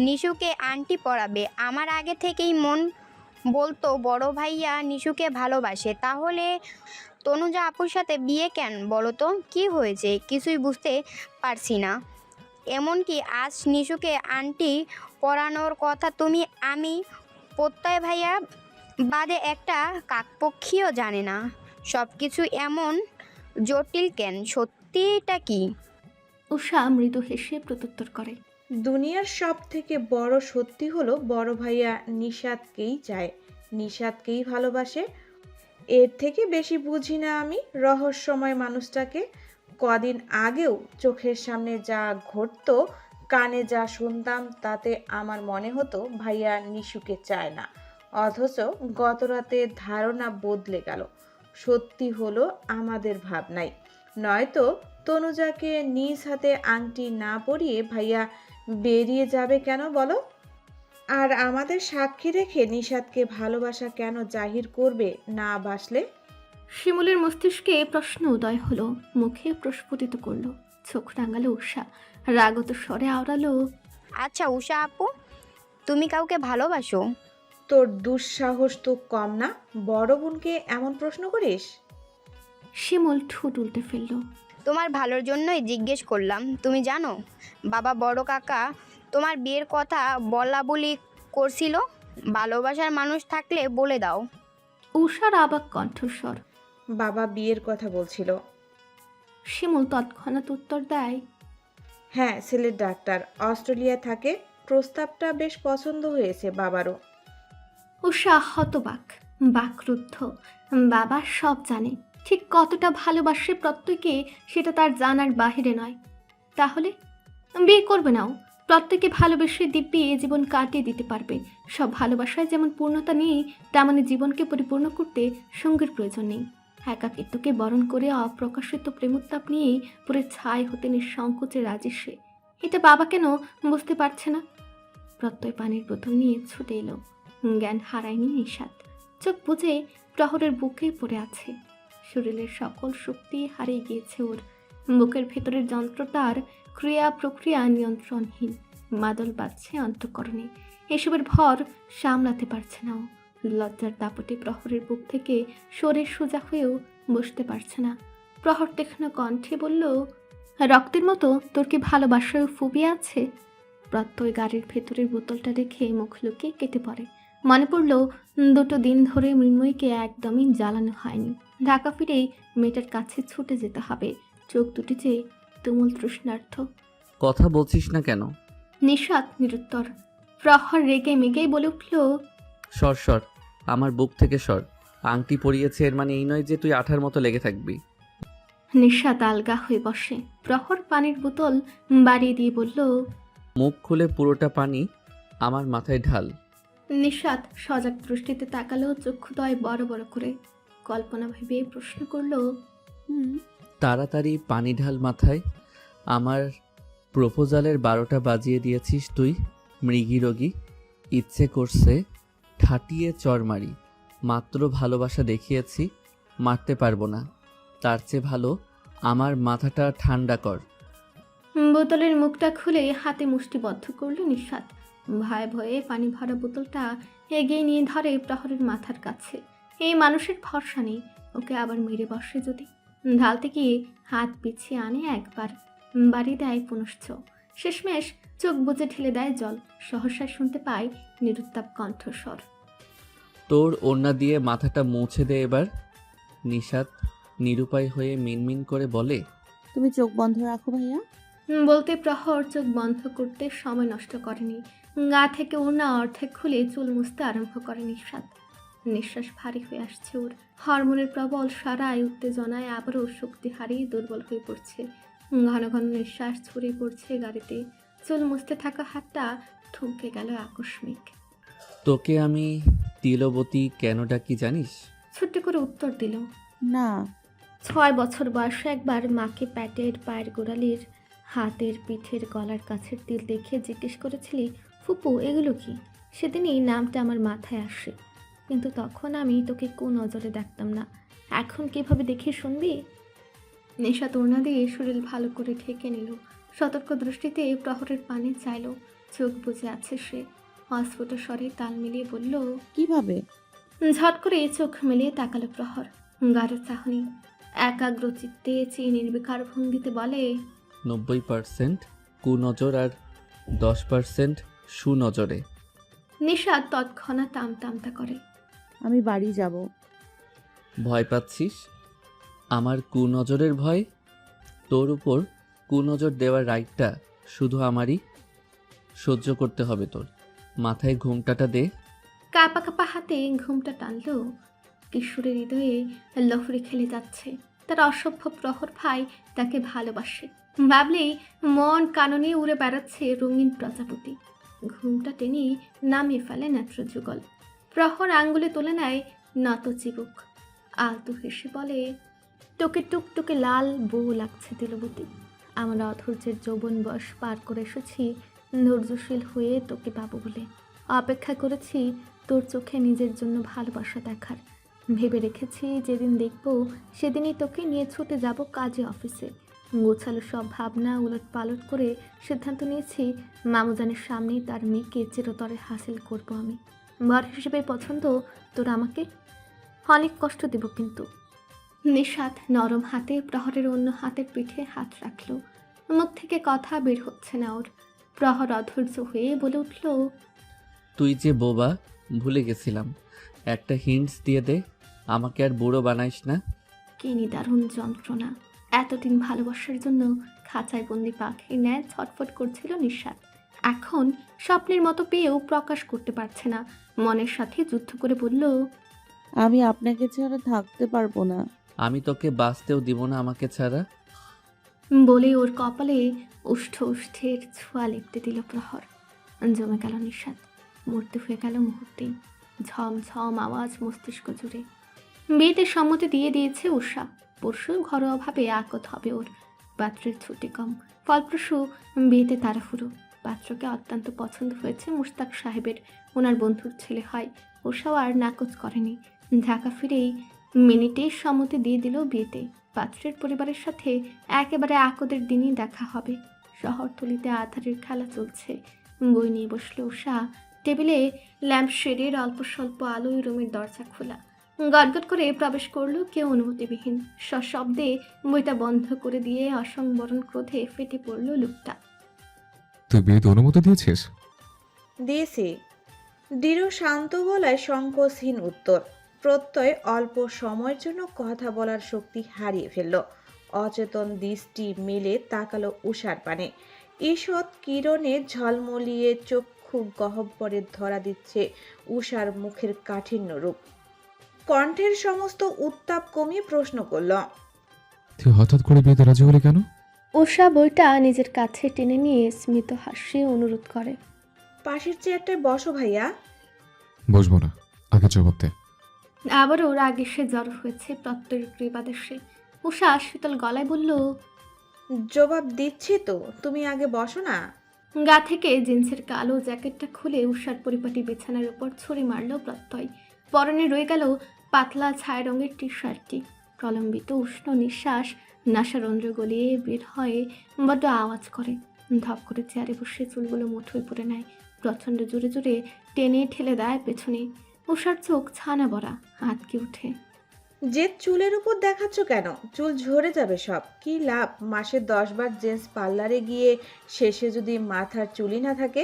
নিশুকে আন্টি পরাবে। আমার আগে থেকেই মন বলতো বড় ভাইয়া নিশুকে ভালোবাসে। তাহলে তনুজা আপুর সাথে বিয়ে কেন বলো তো? কি হয়েছে কিছুই বুঝতে পারছি না। এমনকি আজ নিশুকে আন্টি পরানোর কথা তুমি, আমি, প্রত্যয় ভাইয়া বাদে একটা কাকপক্ষীও জানে না। সব কিছু এমন জটিল কেন? সত্যিটা কি? উষা মৃদু হেসে প্রত্যুত্তর করে, দুনিয়ার সব থেকে বড় সত্যি হলো বড় ভাইয়া নিশাদকেই চায়, নিশাদকেই ভালোবাসে। এর থেকে বেশি বুঝি না আমি রহস্যময় মানুষটাকে। কদিন আগেও চোখের সামনে যা ঘটতো, কানে যা শুনতাম, তাতে আমার মনে হতো ভাইয়া নিশুকে চায় না। অথচ গতরাতে ধারণা বদলে গেল। সত্যি হলো আমাদের ভাবনাই। নয়তো তনুজাকে নিজ হাতে আংটি না পরিয়ে ভাইয়া বেরিয়ে যাবে কেন বলো? আর আমাদের সাক্ষী রেখে নিশাদকে ভালোবাসা কেন জাহির করবে না বাসলে? শিমুলের মস্তিষ্কে প্রশ্ন উদয় হলো। মুখে প্রস্ফুটিত করলো। চোখ রাঙালো উষা। রাগত স্বরে আওড়ালো, আচ্ছা উষা আপু, তুমি কাউকে ভালোবাসো? তোর দুঃসাহস তো কম না, বড় বোনকে এমন প্রশ্ন করিস? শিমুল ঠোঁট উল্টে ফেলল। তোমার ভালোর জন্যই জিজ্ঞেস করলাম। তুমি জানো বাবা বড় কাকা তোমার বিয়ের কথা বলা বলি করছিল। ভালোবাসার মানুষ থাকলে বলে দাও। উষার আবাক কণ্ঠস্বর। বাবা বিয়ের কথা বলছিল। শিমুল তৎক্ষণাৎ উত্তর দেয়, হ্যাঁ, ছেলের ডাক্তার, অস্ট্রেলিয়া থাকে। প্রস্তাবটা বেশ পছন্দ হয়েছে বাবারও। উষা হতবাক, বাকরুদ্ধ। বাবা সব জানে, ঠিক কতটা ভালোবাসে প্রত্যেকে সেটা তার জানার বাহিরে নয়। তাহলে বিয়ে করবে নাও। প্রত্যেকে ভালোবেসে দিব্যি এ জীবন কাটিয়ে দিতে পারবে। সব ভালোবাসায় যেমন পূর্ণতা নেই, তেমনি জীবনকে পরিপূর্ণ করতে সঙ্গীর প্রয়োজন নেই। একাকিত্বকে বরণ করে অপ্রকাশিত প্রেমোত্তাপ নিয়েই পুরো ছাই হতে নিঃসংকোচে রাজি সে। এটা বাবা কেন বুঝতে পারছে না? প্রত্যয় পানির বোতল নিয়ে ছুটে এলো। জ্ঞান হারায়নি নিশাদ। চোখ বুঝে প্রহরের বুকে পড়ে আছে। শরীরের সকল শক্তি হারিয়ে গিয়েছে ওর। বুকের ভেতরের যন্ত্রটার ক্রিয়া প্রক্রিয়া নিয়ন্ত্রণহীন। মাদল বাজছে অন্তঃকরণে। এসবের ভর সামলাতে পারছে না ও। লজ্জার দাপটে প্রহরের বুক থেকে সরে সোজা হয়েও বসতে পারছে না। প্রহর তীক্ষ্ণ কণ্ঠে বলল, রক্তের মতো তোর কি ভালোবাসায় ফুবিয়ে আছে? প্রত্যয় গাড়ির ভেতরের বোতলটা রেখে মুখ লুকিয়ে কেটে পড়ে। মনে পড়ল 2 দিন ধরে মৃন্ময়ীকে একদমই জ্বালানো হয়নি। ঢাকা ফিরেই মেয়েটার কাছে ছুটে যেতে হবে। চোখ দুটি যে তুমুল তৃষ্ণার্থ। কথা বলছিস না কেন? নিশাদ নিরুত্তর। প্রহর রেগে মেগেই বলে উঠল, সর সর, আমার বুক থেকে সর। আংটি পরিয়েছে এর মানে এই নয় যে তুই আঠার মতো লেগে থাকবি। নিশাদ আলগা হয়ে বসে। প্রহর পানির বোতল বাড়িয়ে দিয়ে বলল, মুখ খুলে পুরোটা পানি আমার মাথায় ঢাল। নিশাত সজাগ দৃষ্টিতে তাকালো, চক্ষুদয় বড় বড় করে। কল্পনা ভেবে প্রশ্ন করলো, হুম। তাড়াতাড়ি পানি ঢাল মাথায়। আমার প্রপোজালের 12টা বাজিয়ে দিয়েছিস তুই, মৃগী রোগী। ইচ্ছে করছে ঠাটিয়ে চর মারি। মাত্র ভালোবাসা দেখিয়েছি, মারতে পারবো না। তার চেয়ে ভালো আমার মাথাটা ঠান্ডা কর। বোতলের মুখটা খুলে হাতে মুষ্টিবদ্ধ করলো নিশাত। ভয়ে ভয়ে পানি ভরা বোতলটা এগিয়ে নিয়ে ধরে প্রহরের মাথার কাছে। এই মানুষের ভরসা নেই, ওকে আবার মেরে বসে যদি। ঢালতে গিয়ে হাত পিছিয়ে আনে একবার, বাড়ি দেয় পুনশ্চ। শেষমেশ চোখ বুজে ঢেলে দেয় জল। সহসা শুনতে পায় নিরুত্তাপ কণ্ঠস্বর। তোর ওড়না দিয়ে মাথাটা মুছে দে এবার। নিশাত নিরুপায় হয়ে মিনমিন করে বলে, তুমি চোখ বন্ধ রাখো ভাইয়া। বলতে প্রহর চোখ বন্ধ করতে সময় নষ্ট করেনি। গা থেকে ওড়না অর্ধেক খুলে চুল মুছতে আরম্ভ করে নিঃশ্বাস। নিঃশ্বাস ভারী হয়ে আসছে ওর। হরমোনের প্রবল সারায় উত্তেজনায় আবারও শক্তি হারিয়ে দুর্বল হয়ে পড়ছে। ঘন ঘন নিঃশ্বাস ছড়িয়ে পড়ছে গাড়িতে। চুল মুছতে থাকা হাতটা থমকে গেল আকস্মিক। তোকে আমি তিলবতী কেন ডাকি জানিস? ছুট্টি করে উত্তর দিল, না। 6 বছর বয়সে একবার মাকে প্যাটের পায়ের গোড়ালির হাতের পিঠের গলার কাছের তিল দেখে জিজ্ঞেস করেছিলি, ফুপু এগুলো কি? সেদিনই নামটা আমার মাথায় আসে, কিন্তু তখন আমি তোকে কোন নজরে দেখতাম না। এখন কিভাবে দেখে শুনবি? নেশা তোড়না দিয়ে শরীর ভালো করে ঢেকে নিল। সতর্ক দৃষ্টিতে প্রহরের পানে চাইল। চোখ বুজে আছে সে। অস্ফুট স্বরে তাল মিলিয়ে বলল, কিভাবে? ঝট করে চোখ মেলিয়ে তাকালো প্রহর। গাঢ় চাহনি, একাগ্র চিত্তে চেয়ে নির্বিকার ভঙ্গিতে বলে, 90% কুনজর আর 10% সুনজরে। নিশা তৎক্ষণাৎ আমতা করে। আমি বাড়ি যাব। ভয় পাচ্ছিস? আমার কুনজরের ভয়? তোর উপর কুনজর দেওয়ার রাইটটা শুধু আমারই। সহ্য করতে হবে তোর। মাথায় ঘুমটাটা দে। কাপা কাপা হাতে ঘুমটা টানলো। কিশোরের হৃদয়ে লহরি খেলে যাচ্ছে। তার অসভ্য প্রহর ভাই তাকে ভালোবাসে ভাবলেই মন কাননে উড়ে বেড়াচ্ছে রঙিন প্রজাপতি। ঘুমটা টেনে নামিয়ে ফেলে নেত্রযুগল। প্রহর আঙ্গুলে তুলে নেয় নত চিবুক। আলতু হেসে বলে, তোকে টুকটুকে লাল বউ লাগছে তিলবতী। আমার অধৈর্যের যৌবন বয়স পার করে এসেছি ধৈর্যশীল হয়ে তোকে পাবো বলে। অপেক্ষা করেছি তোর চোখে নিজের জন্য ভালোবাসা দেখার। ভেবে রেখেছি যেদিন দেখব সেদিনই তোকে নিয়ে ছুটে যাব কাজে অফিসে। গোছালো সব ভাবনা উলট পালট করে সিদ্ধান্ত নিয়েছি মামুজানের সামনেই তার মেয়েকে চিরতরে হাসিল করব আমি। বর হিসেবে পছন্দ তোর আমাকে। অনেক কষ্ট দেব কিন্তু। নিশাত নরম হাতে প্রহরের অন্য হাতের পিঠে হাত রাখল। মুখ থেকে কথা বের হচ্ছে না ওর। প্রহর অধৈর্য হয়ে বলে উঠল, তুই যে বোবা, ভুলে গেছিলাম। একটা হিন্টস দিয়ে দে, আমাকে আর বুড়ো বানাইস না। কি নিদারুণ যন্ত্রণা! এতদিন ভালোবাসার জন্য খাঁচায় বন্দি পাখির ন্যায় ছটফট করছিল নিঃশ্বাস। এখন স্বপ্নের মতো পেয়েও প্রকাশ করতে পারছে না। মনের সাথে যুদ্ধ করে বলল, আমি আপনাকে ছাড়া থাকতে পারবো না। আমি তোকে বাঁচতেও দিব না আমাকে ছাড়া। বলে ওর কপালে উষ্ঠের ছোঁয়া লেপতে দিল প্রহর। জমে গেল নিঃশ্বাস। মূর্তি হয়ে গেল মুহূর্তেই। ঝমঝম আওয়াজ মস্তিষ্ক জুড়ে। বিয়েতে সম্মতি দিয়ে দিয়েছে উষা। পরশু ঘরোয়াভাবে আকত হবে ওর। পাত্রের ছুটি কম, ফলপ্রসূ বিয়েতে তাড়াহুড়ো। পাত্রকে অত্যন্ত পছন্দ হয়েছে মুশতাক সাহেবের। ওনার বন্ধুর ছেলে হয়। উষাও আর নাকচ করেনি। ঢাকা ফিরেই মিনিটেই সম্মতি দিয়ে দিল বিয়েতে। পাত্রের পরিবারের সাথে একেবারে আকদের দিনই দেখা হবে। শহরতলিতে আধারের খেলা চলছে। বই নিয়ে বসলো উষা। টেবিলে ল্যাম্পশেডের অল্প স্বল্প আলোয় রুমের দরজা খোলা। গটগট করে প্রবেশ করলো কেউ অনুমতিবিহীন। সশব্দে বইটা বন্ধ করে দিয়ে অসংবরণ ক্রোধে ফেটে পড়ল লোকটা। তুই বিয়েতে অনুমতি দিয়েছিস? দিয়েছি। দৃঢ় শান্ত গলায় সংকোচহীন উত্তর। প্রত্যয় অল্প সময়ের জন্য কথা বলার শক্তি হারিয়ে ফেলল। অচেতন দৃষ্টি মেলে তাকালো উষার পানে। ঈষৎ কিরণে ঝলমলিয়ে চক্ষু গহ্বরে ধরা দিচ্ছে উষার মুখের কাঠিন্য রূপ। কণ্ঠের সমস্ত উত্তাপ কমিয়ে প্রশ্ন করল, তুই হঠাৎ করে বিয়েতে রাজি হলি কেন? উষা বইটা নিজের কাছে টেনে নিয়ে স্মিত হাসি অনুরোধ করে, পাশের চেয়ারটায় বসো ভাইয়া। বসবো না, আগে জবাব দে। আবারও রাগে সে জড়ো হয়েছে প্রত্যয়ের ক্রিবাদেশে। উষা শীতল গলায় বলল, জবাব দিচ্ছি তো, তুমি আগে বসো না। গা থেকে জিন্সের কালো জ্যাকেটটা খুলে উষার পরিপাটি বিছানার উপর ছুরি মারল প্রত্যয়। পরনে রয়ে গেল পাতলা ছায়া রঙের টি শার্টটি। প্রলম্বিত উষ্ণ নিঃশ্বাস নাসারন্ধ্র গলিয়ে বের হয়ে বড্ড আওয়াজ করে। ধপ করে চেয়ারে বসে চুলগুলো মুঠোয় পড়ে নেয়, প্রচণ্ড জোরে জোরে টেনে ঠেলে দেয় পেছনে। উষার চোখ ছানা ভরা, আটকে উঠে। যে চুলের উপর দেখাচ্ছ কেন? চুল ঝরে যাবে সব। কি লাভ মাসে 10 বার জেন্টস পার্লারে গিয়ে শেষে যদি মাথার চুলই না থাকে?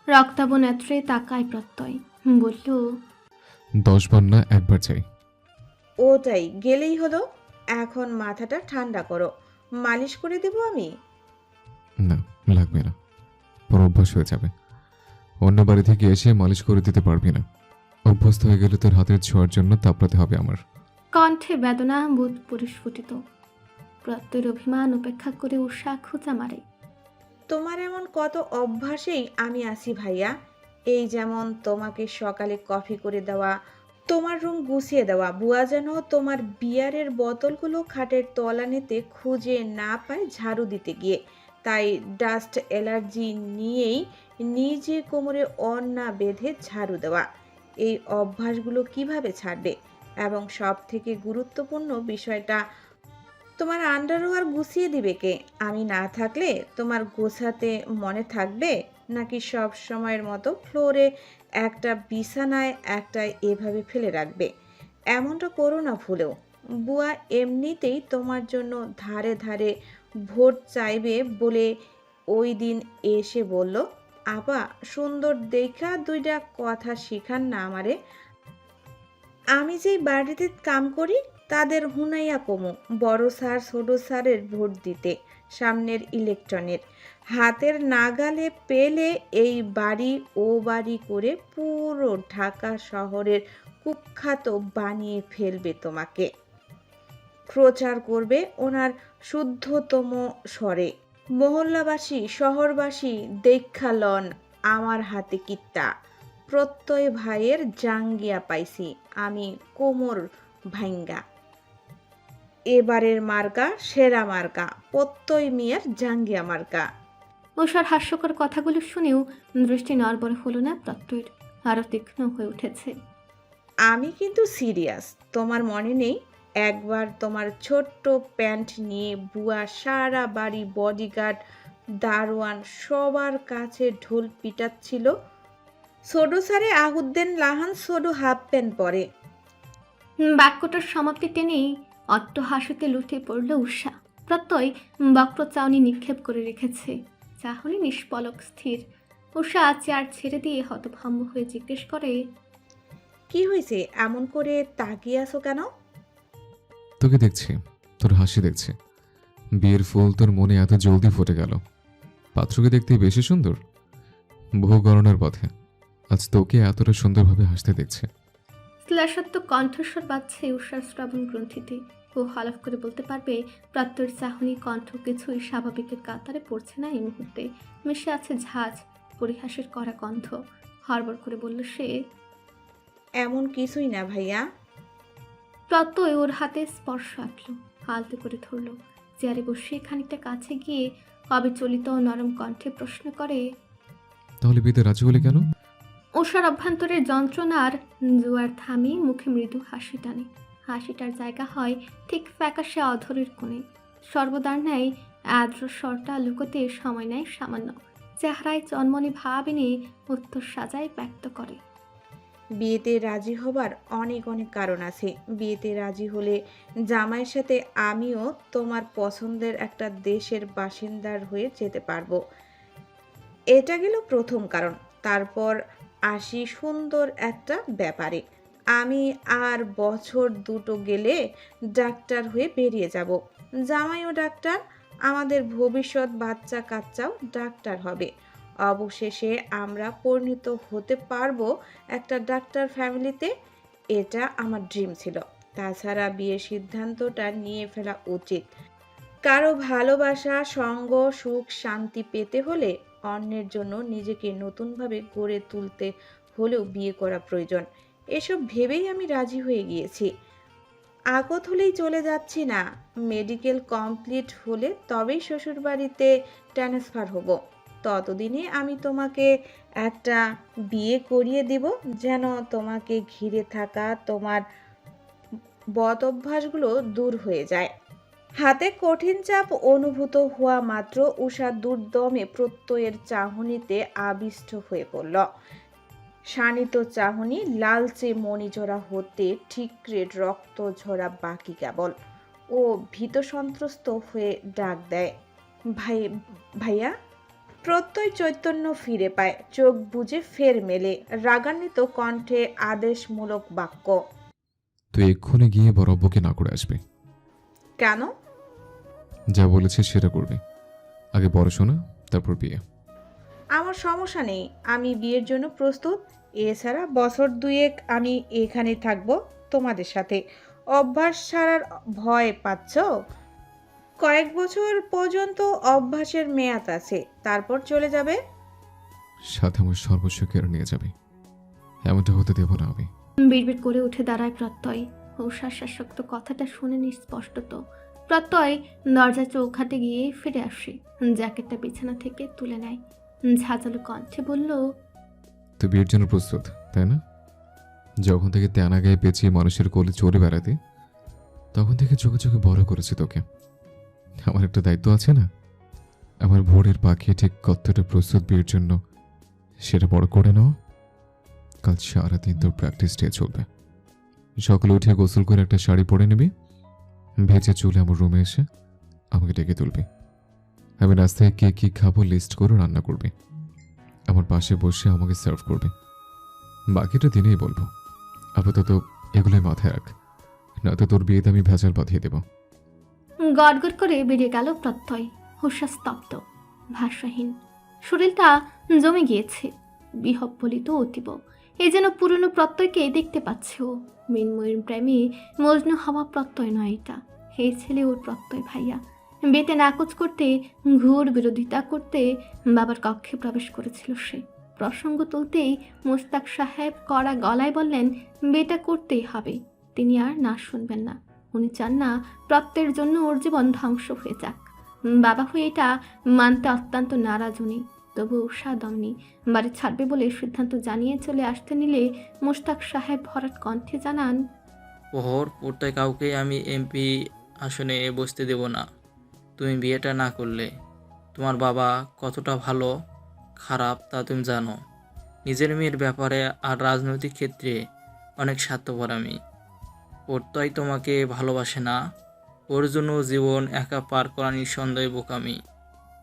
রক্তাভ নেত্রে তাকায় প্রত্যয়, বলল, 10 বার না, একবার চাই। ওটাই, গেলেই হলো। এখন মাথাটা ঠান্ডা করো, মালিশ করে দেবো আমি। না, লাগবে না, পর অভ্যাস হয়ে যাবে। অন্য বাড়ি থেকে এসে মালিশ করে দিতে পারবি না। অভ্যস্ত হয়ে গেলে তোর হাতের ছোঁয়ার জন্য তাপড়াতে হবে আমার। কণ্ঠে বেদনা বোধ পরিস্ফুটিত। প্রত্যয়ের অভিমান উপেক্ষা করে উষা খোঁচা মারে। তোমার এমন কত অভ্যাসেই আমি আছি ভাইয়া। এই যেমন তোমাকে সকালে কফি করে দেওয়া, তোমার রুম গুছিয়ে দেওয়া। বুয়া যেন তোমার বিয়ারের বোতলগুলো খাটের তলানিতে খুঁজে না পায় ঝাড়ু দিতে গিয়ে, তাই ডাস্ট অ্যালার্জি নিয়েই নিজে কোমরে ওড়না বেঁধে ঝাড়ু দেওয়া। এই অভ্যাসগুলো কিভাবে ছাড়বে? এবং সব থেকে গুরুত্বপূর্ণ বিষয়টা, তোমার আন্ডারওয়্যার গুছিয়ে দিবে কে? আমি না থাকলে তোমার গোছাতে মনে থাকবে? নাকি সব সময়ের মতো ফ্লোরে একটা, বিছানায় একটা এভাবে ফেলে রাখবে? এমনটা করো না ভুলেও। বুয়া এমনিতেই তোমার জন্য ধারে ধারে ভোট চাইবে বলে ওই দিন এসে বলল, আপা সুন্দর দেখা 2টা কথা শিখান না আমারে। আমি যেই বাড়িতে কাম করি তাদের হুনাইয়া কমু বড় স্যার ছোট স্যারের ভোট দিতে। সামনের ইলেকট্রনের হাতের নাগালে পেলে এই বাড়ি ও বাড়ি করে পুরো ঢাকা শহরের কুখ্যাত বানিয়ে ফেলবে তোমাকে। প্রচার করবে ওনার শুদ্ধতম স্বরে। মহল্লাবাসী শহরবাসী দেখা লন আমার হাতে কিত্তা। প্রত্যয় ভাইয়ের জাঙ্গিয়া পাইছি আমি কোমর ভাঙ্গা। এবারের মার্কা সেরা মার্কা, প্রত্যয় মিয়ার জাঙ্গিয়া মার্কা। উষার হাস্যকর কথাগুলো শুনেও দৃষ্টি নড়বড় হলো না প্রত্যয়ের, আরও তীক্ষ্ণ হয়ে উঠেছে। আমি কিন্তু সিরিয়াস, তোমার মনে নেই একবার তোমার ছোট্ট প্যান্ট নিয়ে বুয়া সারা বাড়ি বডিগার্ড দারোয়ান সবার কাছে ঢোল পিটাচ্ছিল? ছোট সারে আহুদ্দেন লাহান ছোট হাফ প্যান্ট পরে। বাক্যটার সমাপ্তি টেনেই অট্ট হাসিতে লুটে পড়ল উষা। প্রত্যয় বক্রচাউনি নিক্ষেপ করে রেখেছে, চাহনি নিষ্পলক স্থির। উষা চেয়ার ছেড়ে দিয়ে হতভম্ব হয়ে জিজ্ঞেস করে, কি হয়েছে এমন করে তাকিয়ে আছো কেন? তোকে দেখছি, তোর হাসি দেখছি। বিয়ের ফুল তোর মনে এত জলদি ফুটে গেল। পাত্রকে দেখতে বেশি সুন্দর। বহু গণনার পথে আজ তোকে এতটা সুন্দরভাবে হাসতে দেখছে। শ্লেষাত্মক কণ্ঠস্বর বাজছে উষার শ্রবণ গ্রন্থিতে। ও হলফ করে বলতে পারবে প্রত্যয়ের চাহনি কণ্ঠ কিছুই স্বাভাবিকের কাতারে পড়ছে না এই মুহূর্তে। মিশে আছে ঝাঁজ, পরিহাসের কড়া গন্ধ। হড়বড় করে বলল সে, এমন কিছুই না ভাইয়া। প্রত্যয় ওর হাতে স্পর্শ আঁটল, আলতো করে ধরল। চেয়ারে বসে খানিকটা কাছে গিয়ে অবিচলিত ও নরম কণ্ঠে প্রশ্ন করে, তাহলে বিয়েতে রাজি হলে কেন? উষার অভ্যন্তরের যন্ত্রণার জোয়ার থামিয়ে মুখে মৃদু হাসি টানে। হাসিটার জায়গা হয় ঠিক ফ্যাকাশে অধরের কোণে। সর্বদার ন্যায় আর্দ্র স্বরটা লুকোতে সময় নেয় সামান্য। চেহারায় চন্মনে ভাব এনে উত্তর সাজায় ব্যক্ত করে, বিয়েতে রাজি হবার অনেক অনেক কারণ আছে। বিয়েতে রাজি হলে জামাইয়ের সাথে আমিও তোমার পছন্দের একটা দেশের বাসিন্দার হয়ে যেতে পারবো। এটা গেল প্রথম কারণ। তারপর আসি সুন্দর একটা ব্যাপারে। আমি আর বছর দুটো গেলে ডাক্তার হয়ে বেরিয়ে যাব। জামাইও ডাক্তার, আমাদের ভবিষ্যৎ বাচ্চা কাচ্চাও ডাক্তার হবে। অবশেষে আমরা পরিণত হতে পারবো একটা ডাক্তার ফ্যামিলিতে। এটা আমার ড্রিম ছিল। তাছাড়া বিয়ের সিদ্ধান্তটা নিয়ে ফেলা উচিত। কারো ভালোবাসা সঙ্গ সুখ শান্তি পেতে হলে অন্যের জন্য নিজেকে নতুনভাবে গড়ে তুলতে হলেও বিয়ে করা প্রয়োজন। এসব ভেবেই আমি রাজি হয়ে গিয়েছি। আগত হলেই চলে যাচ্ছি না, মেডিকেল কমপ্লিট হলে তবেই শ্বশুরবাড়িতে ট্রান্সফার হব। ততদিনে আমি তোমাকে একটা বিয়ে করিয়ে দিব, যেন তোমাকে ঘিরে থাকা তোমার বদ অভ্যাসগুলো দূর হয়ে যায়। হাতে কঠিন চাপ অনুভূত হওয়া মাত্র উষা দুর্দমে প্রত্যয়ের চাহনিতে আবিষ্ট হয়ে পড়ল। শানিত চাহনি লালচে মণিঝরা হতে ঠিকরে রক্ত ঝরা বাকি কেবল। ও ভীত সন্ত্রস্ত হয়ে ডাক দেয়, ভাইয়া। প্রত্যয় চৈতন্য ফিরে পায়, চোখ বুজে ফের মেলে, রাগান্বিত কণ্ঠে আদেশমূলক বাক্য। তুই এক্ষুনি গিয়ে বড় অব্বুকে না করে আসবি। কেন? যা বলেছিস সেটা করবি। আগে পড়াশোনা, তারপর বিয়ে। আমার সমস্যা নেই, আমি বিয়ের জন্য প্রস্তুত। এছাড়া বছর দুয়েক আমি এখানে থাকবো তোমাদের সাথে। অভ্যাস ছাড়ার ভয় পাচ্ছ? কয়েক বছর পর্যন্ত অভ্যাসের মেয়াদ আছে, তারপর চলে যাবে। সাথে আমার সর্বস্ব কেড়ে নিয়ে যাবি, এমনটা হতে দেব না আমি। বিড়বিড় করে উঠে দাঁড়ায় প্রত্যয়। উষার শাসক্ত কথাটা শুনে স্পষ্টত। প্রত্যয় দরজা চৌখাটে গিয়ে ফিরে আসে, জ্যাকেটটা বিছানা থেকে তুলে নেয়, ঝাঁঝালো কণ্ঠে বলল, তুই বিয়ের জন্য প্রস্তুত, তাই না? যখন থেকে তেনা গায়ে পেঁচিয়ে মানুষের কোলে চড়ে বেড়াতে, তখন থেকে চোখে চোখে বড় করেছি তোকে। আমার একটা দায়িত্ব আছে না? আমার ভোরের পাখি ঠিক কতটা প্রস্তুত বিয়ের জন্য সেটা বড় করে নাও। কাল সারাদিন তোর প্র্যাকটিস ডে চলবে। সকালে উঠে গোসল করে একটা শাড়ি পরে নিবি, ভেজে চুলে আমার রুমে এসে আমাকে ডেকে তুলবি। আমি রাস্তায় কে কী খাবো লিস্ট করে রান্না করবি, আমার পাশে বসে আমাকে সার্ভ করবে। বাকিটা দিনেই বলবো, আপাতত এগুলোই মাথায় রাখ, নয়তো তোর বিয়েতে আমি ভেজাল বাঁধিয়ে দেব। গড়গড় করে বেরিয়ে গেল প্রত্যয়। হুষা স্তব্ধ, ভাষাহীন, শরীরটা জমে গিয়েছে, বিহ্বলিত অতীব। এ যেন পুরনো প্রত্যয়কে দেখতে পাচ্ছে ও। মৃন্ময়ীর প্রেমে মজনু হওয়া প্রত্যয় নয় এটা, হে ছেলে ওর প্রত্যয় ভাইয়া। বেতে নাকচ করতে, ঘোর বিরোধিতা করতে বাবার কক্ষে প্রবেশ করেছিল সে। প্রসঙ্গ তুলতেই মোস্তাক সাহেব কড়া গলায় বললেন, বেটা করতেই হবে। তিনি আর না শুনবেন না। উনি চান না প্রত্যয়ের জন্য ওর জীবন ধ্বংস হয়ে যাক। বাবা হয়ে এটা মানতে অত্যন্ত নারাজ উনি। তবু উষা দমনি, বাড়ি ছাড়বে বলে সিদ্ধান্ত জানিয়ে চলে আসতে নিলে মোস্তাক সাহেব ভরাট কণ্ঠে জানান, ওহর পড়তে কাউকে আমি এমপি আসনে বসতে দেব না। তুমি বিয়েটা না করলে তোমার বাবা কতটা ভালো খারাপ তা তুমি জানো। নিজের মেয়ের ব্যাপারে আর রাজনৈতিক ক্ষেত্রে অনেক স্বার্থপর আমি। পড়তই তোমাকে ভালোবাসে না, ওর জন্য জীবন একা পার করা নিঃসন্দেহে বোকামি।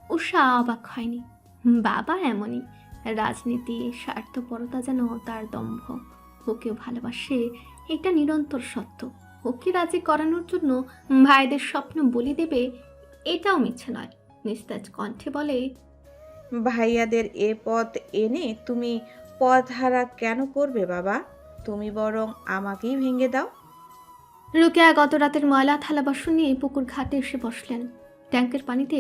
উষা অবাক হয়নি। বাবা এমনই, রাজনীতি স্বার্থপরতা যেন তার দম্ভ। ওকেও ভালোবাসে, এটা নিরন্তর সত্য। ওকে রাজি করানোর জন্য ভাইদের স্বপ্ন বলি দেবে, এটাও মিছে নয়। নিস্তেজ কণ্ঠে বলে, ভাইয়াদের এ পথ এনে তুমি পথহারা কেন করবে বাবা? তুমি বরং আমাকেই ভেঙে দাও। রুকেয়া গত রাতের ময়লা থালা বাসন নিয়ে পুকুর ঘাটে এসে বসলেন। ট্যাঙ্কের পানিতে